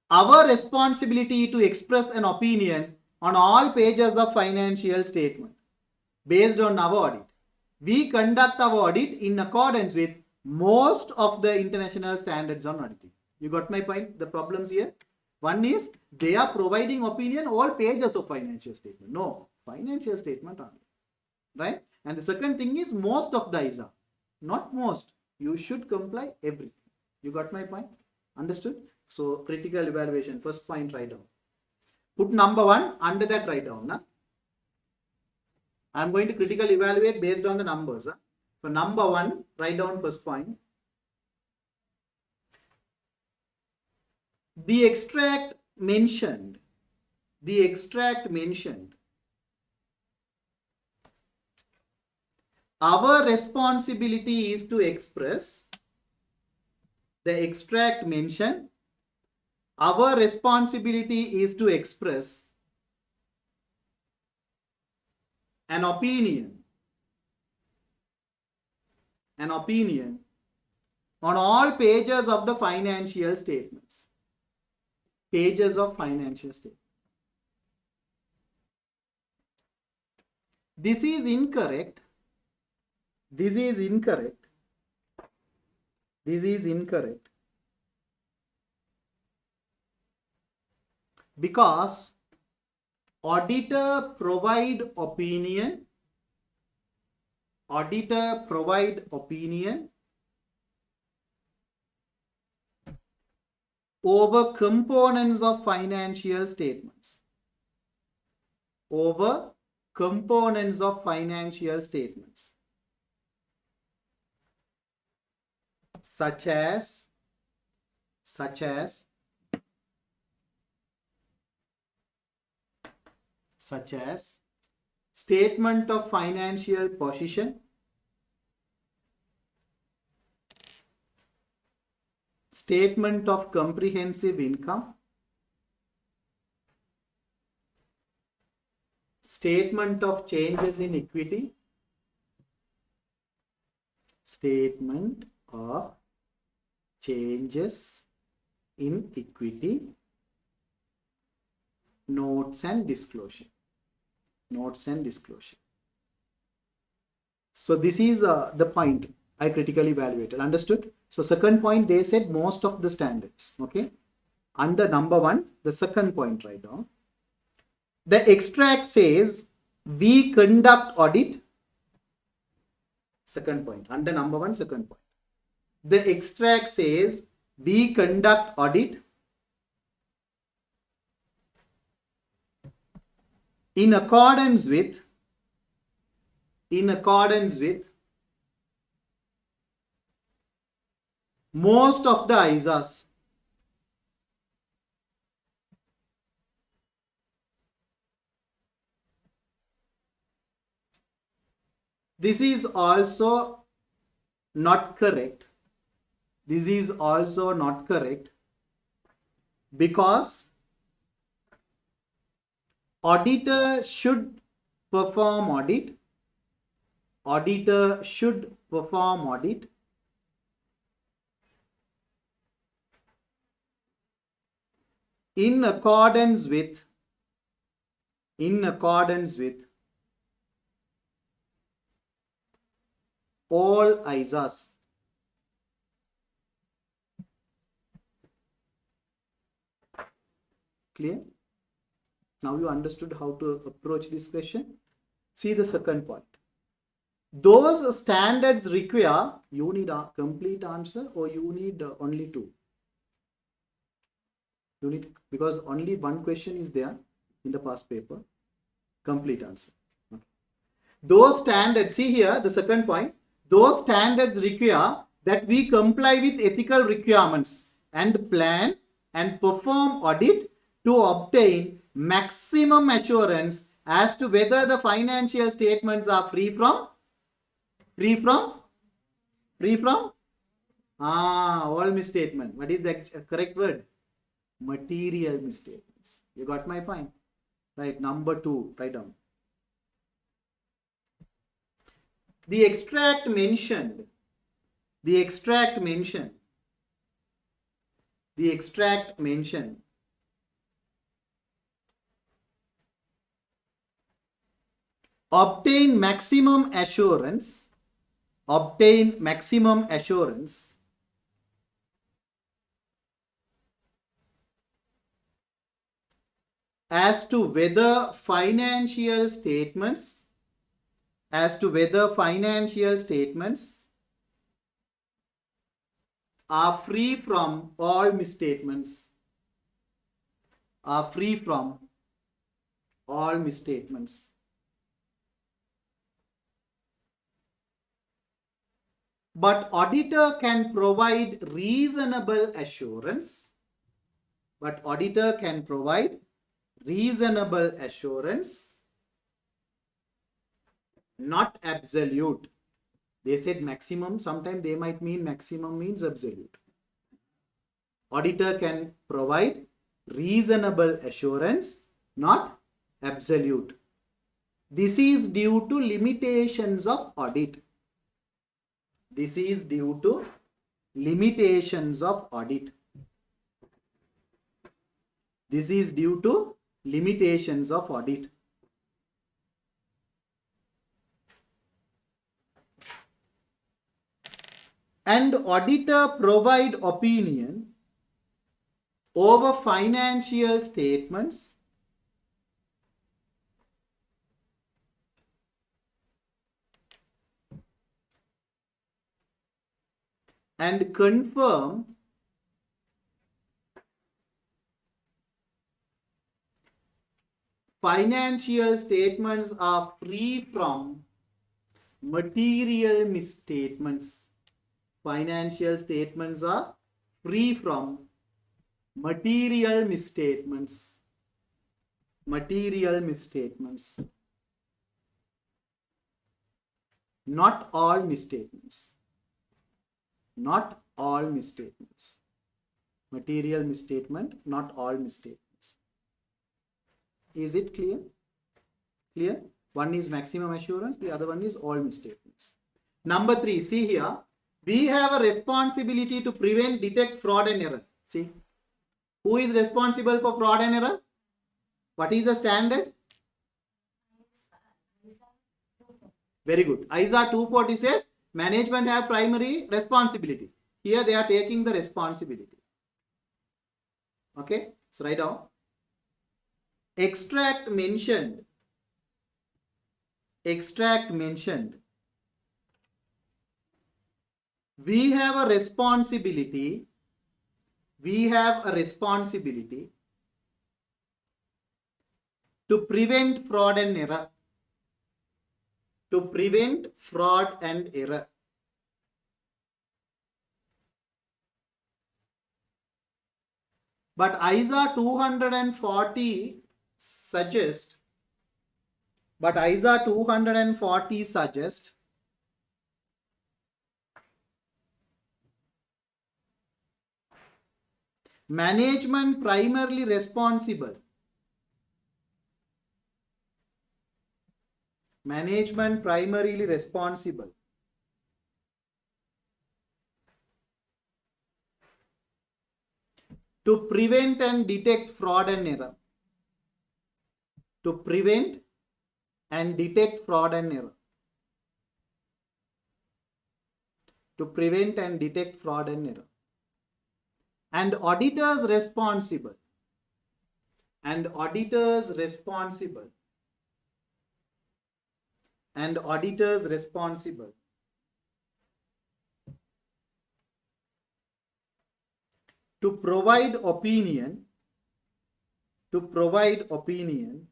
Our responsibility to express an opinion on all pages of financial statement based on our audit. We conduct our audit in accordance with most of the international standards on auditing. You got my point? The problems here. One is they are providing opinion all pages of financial statement. No, financial statement only. Right? And the second thing is most of the ISA. Not most. You should comply everything. You got my point? Understood? So critical evaluation. First point write down. Put number 1 under that write down. Na? I am going to critical evaluate based on the numbers. So number 1, write down first point. The extract mentioned. Our responsibility is to express. The extract mentioned. Our responsibility is to express an opinion on all pages of the financial statements. Pages of financial statements. This is incorrect. Because auditor provide opinion over components of financial statements. Such as statement of financial position, statement of comprehensive income, statement of changes in equity, statement of changes in equity, notes and disclosure. So this is the point I critically evaluated. Understood? So second point, they said most of the standards. Okay. Under number 1, the second point write down. The extract says we conduct audit. Second point. Under number 1, second point. The extract says we conduct audit in accordance with most of the ISAs. This is also not correct. Because auditor should perform audit. In accordance with all ISAs. Clear? Now you understood how to approach this question. See the second point. Those standards require, you need a complete answer or you need only two. You need, because only one question is there in the past paper. Complete answer. Okay. Those standards, see here the second point, those standards require that we comply with ethical requirements and plan and perform audit to obtain maximum assurance as to whether the financial statements are free from all misstatement. What is the correct word? Material misstatements. You got my point? Right, number 2, write down. The extract mentioned obtain maximum assurance as to whether financial statements are free from all misstatements. But auditor can provide reasonable assurance. Not absolute. They said maximum. Sometimes they might mean maximum means absolute. Auditor can provide reasonable assurance, not absolute. This is due to limitations of audit. And auditor provide opinion over financial statements and confirm financial statements are free from material misstatements. Financial statements are free from material misstatements. Not all misstatements. Material misstatement, not all misstatements. Is it clear? One is maximum assurance, the other one is all misstatements. Number 3, see here. We have a responsibility to prevent, detect fraud and error. See, who is responsible for fraud and error? What is the standard? Very good. ISA 240 says management have primary responsibility. Here they are taking the responsibility. Okay, so write down. Extract mentioned. We have a responsibility to prevent fraud and error. But ISA 240 suggests management primarily responsible to prevent and detect fraud and error. to prevent and detect fraud and error. And auditors responsible. And auditors responsible. And auditors responsible to provide opinion, to provide opinion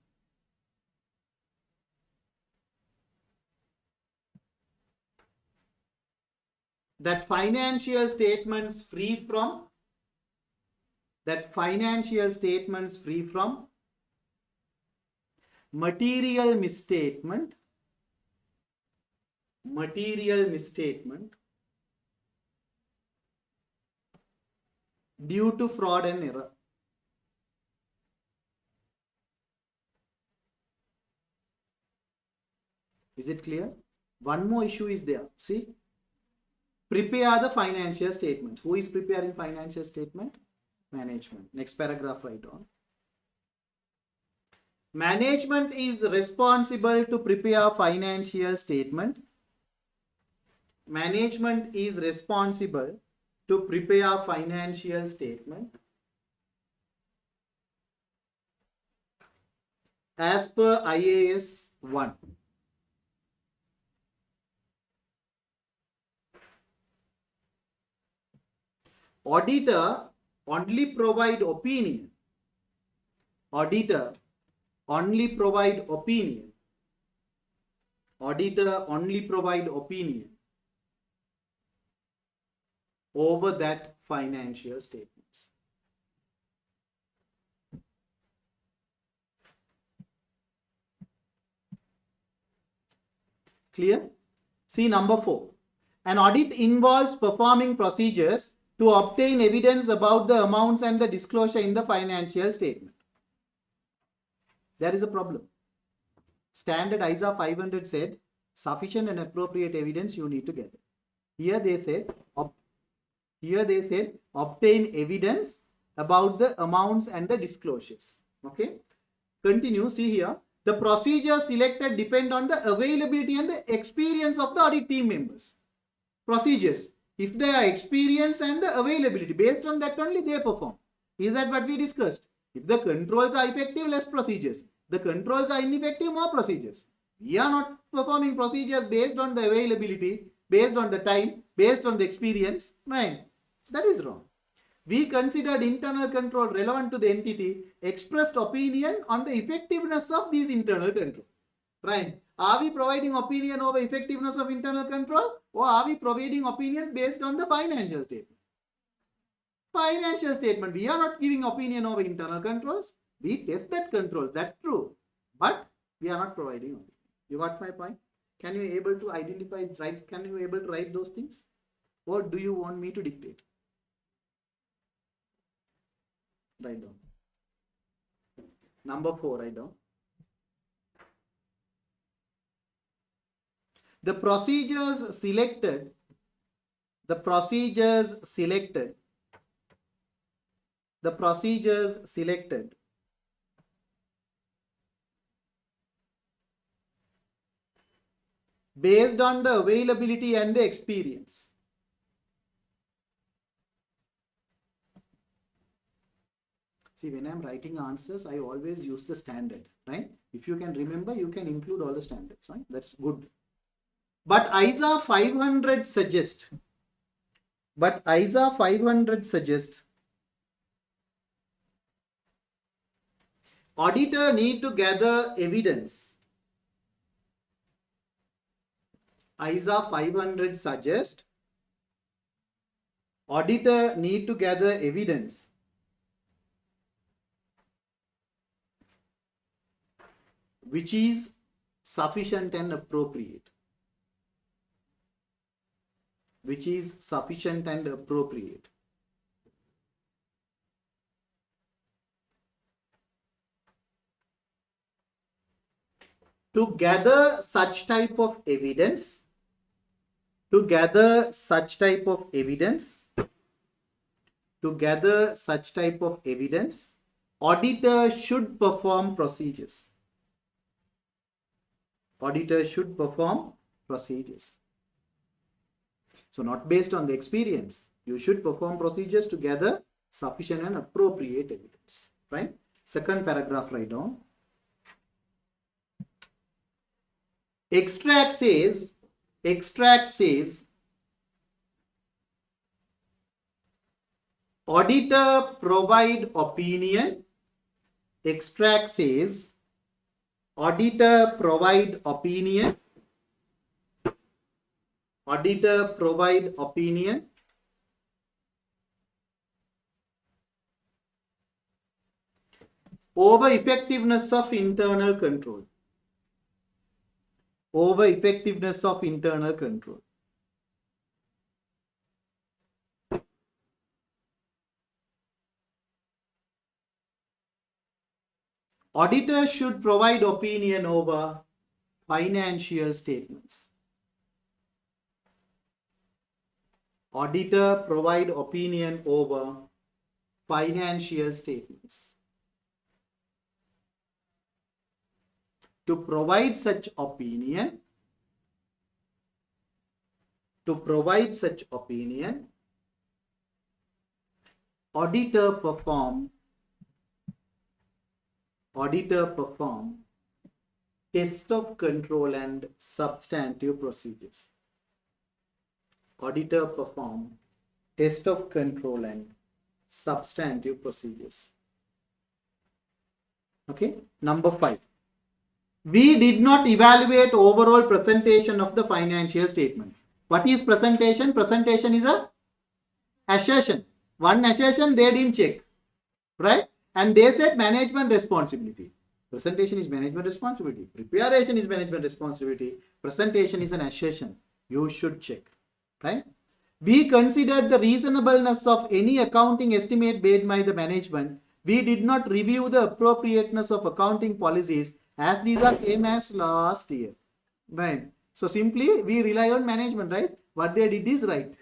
that financial statements free from material misstatement due to fraud and error. Is it clear? One more issue is there. See, prepare the financial statement. Who is preparing financial statement? Management. Next paragraph, write down. Management is responsible to prepare financial statement. Management is responsible to prepare financial statement as per IAS 1. Auditor only provide opinion. Auditor only provide opinion. Auditor only provide opinion over that financial statements. Clear? See number 4. An audit involves performing procedures to obtain evidence about the amounts and the disclosure in the financial statement. There is a problem. Standard ISA 500 said sufficient and appropriate evidence you need to gather. Here they said obtain evidence about the amounts and the disclosures. Okay. Continue. See here. The procedures selected depend on the availability and the experience of the audit team members. Procedures. If they are experienced and the availability, based on that only they perform. Is that what we discussed? If the controls are effective, less procedures. The controls are ineffective, more procedures. We are not performing procedures based on the availability, based on the time, based on the experience. Right? That is wrong. We considered internal control relevant to the entity, expressed opinion on the effectiveness of these internal control. Right? Are we providing opinion over effectiveness of internal control, or are we providing opinions based on the financial statement? Financial statement. We are not giving opinion over internal controls. We test that controls. That's true. But we are not providing opinion. You got my point? Can you able to identify, right? Can you able to write those things? Or do you want me to dictate? Write down. Number 4, write down. The procedures selected based on the availability and the experience. See, when I'm writing answers, I always use the standard, right? If you can remember, you can include all the standards, right? That's good. But ISA 500 suggests auditor need to gather evidence. ISA 500 suggests auditor need to gather evidence which is sufficient and appropriate. Which is sufficient and appropriate. To gather such type of evidence, auditor should perform procedures. So not based on the experience. You should perform procedures to gather sufficient and appropriate evidence. Right? Second paragraph, write down. Extract says, auditor provide opinion. Extract says, auditor provide opinion. Auditor provide opinion. Over effectiveness of internal control. Over effectiveness of internal control. Auditor should provide opinion over financial statements. Auditor provide opinion over financial statements. To provide such opinion, auditor perform test of control and substantive procedures. Auditor perform test of control and substantive procedures. Okay, number 5. We did not evaluate overall presentation of the financial statement. What is presentation? Presentation is a assertion. One assertion they didn't check, right? And they said management responsibility. Presentation is management responsibility. Preparation is management responsibility. Presentation is an assertion. You should check, right? We considered the reasonableness of any accounting estimate made by the management. We did not review the appropriateness of accounting policies as these are same as last year, right? So simply we rely on management, right? What they did is right.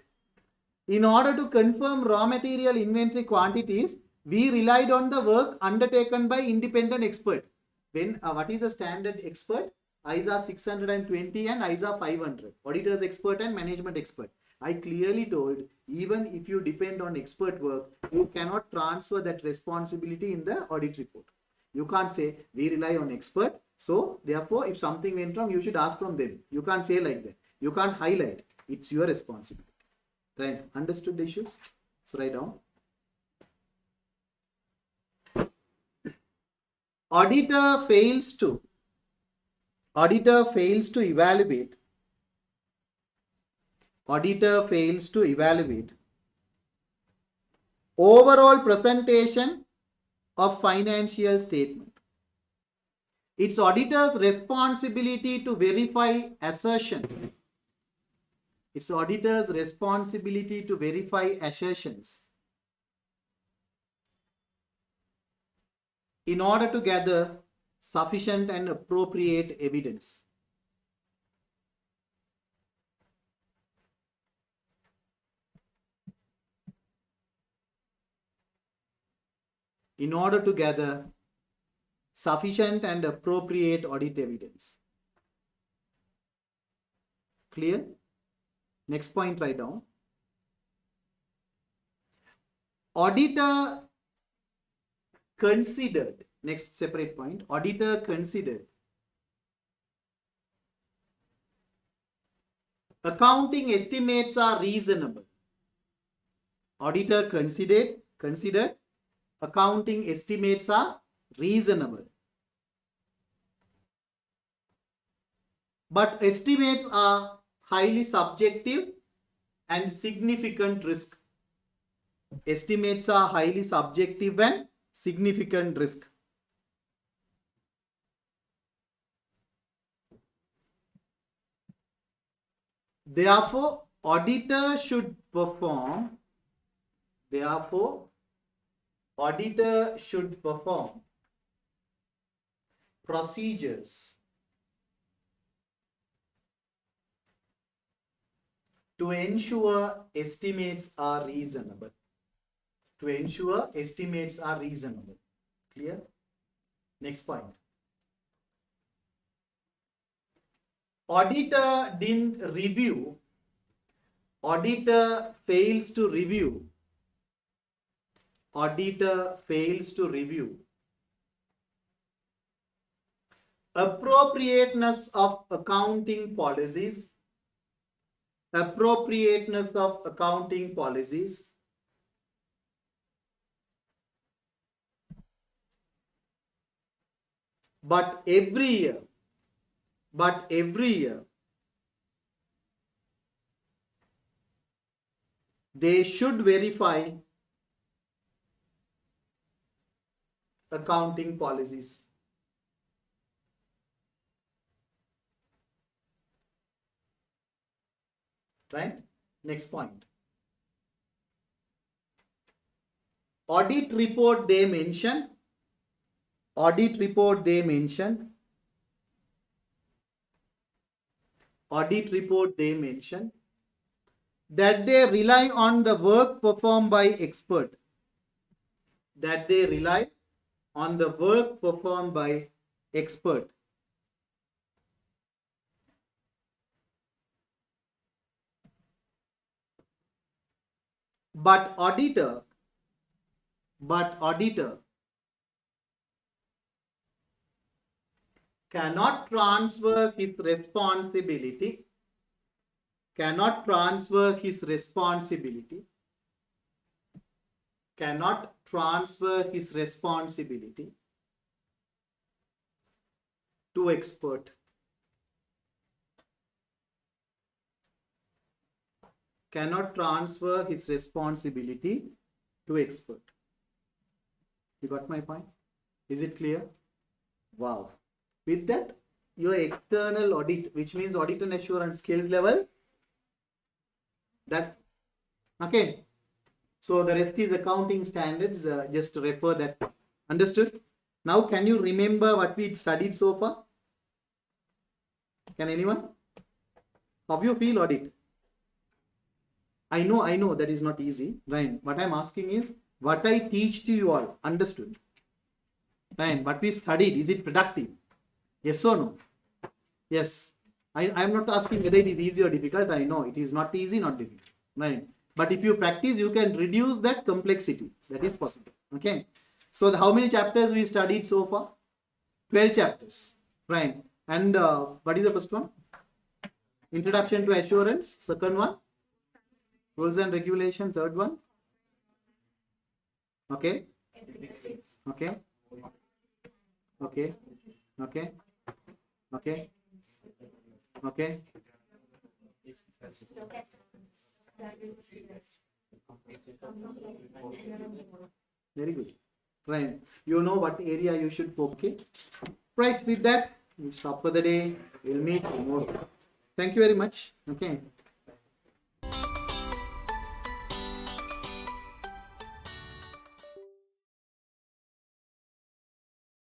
In order to confirm raw material inventory quantities, we relied on the work undertaken by independent expert. When what is the standard expert? ISA 620 and ISA 500. Auditor's expert and management expert. I clearly told, even if you depend on expert work, you cannot transfer that responsibility in the audit report. You can't say we rely on expert, so therefore if something went wrong, you should ask from them. You can't say like that. You can't highlight. It's your responsibility. Right? Understood the issues? So write down. Auditor fails to evaluate. Auditor fails to evaluate overall presentation of financial statement. It's auditor's responsibility to verify assertions. It's auditor's responsibility to verify assertions in order to gather sufficient and appropriate evidence. In order to gather sufficient and appropriate audit evidence. Clear? Next point, write down. Auditor considered, next separate point, auditor considered accounting estimates are reasonable. Auditor considered accounting estimates are reasonable. But estimates are highly subjective and significant risk. Estimates are highly subjective and significant risk. Therefore, auditor should perform procedures to ensure estimates are reasonable. To ensure estimates are reasonable. Clear? Next point. Auditor didn't review auditor fails to review, auditor fails to review appropriateness of accounting policies, appropriateness of accounting policies, but every year, they should verify accounting policies. Right? Next point. Audit report they mention, audit report they mention, audit report they mention that they rely on the work performed by expert, that they rely on the work performed by expert. But auditor cannot transfer his responsibility, cannot transfer his responsibility, cannot transfer his responsibility to expert. Cannot transfer his responsibility to expert. You got my point? Is it clear? Wow. With that, your external audit, which means audit and assurance skills level, that, okay. So the rest is accounting standards, just refer that. Understood? Now, can you remember what we studied so far? Can anyone? How you feel audit? I know that is not easy, right? What I'm asking is, what I teach to you all, understood? Right? What we studied, is it productive? Yes or no? Yes. I'm not asking whether it is easy or difficult. I know it is not easy, not difficult. Right? But if you practice, you can reduce that complexity. That is possible. Okay. So how many chapters we studied so far? 12 chapters. Right. And what is the first one? Introduction to assurance. Second one? Rules and regulation. Third one? Okay. Okay. Okay. Okay. Okay. Okay. Very good. Right. You know what area you should focus. Okay. Right. With that, we'll stop for the day. We'll meet tomorrow. Thank you very much. Okay.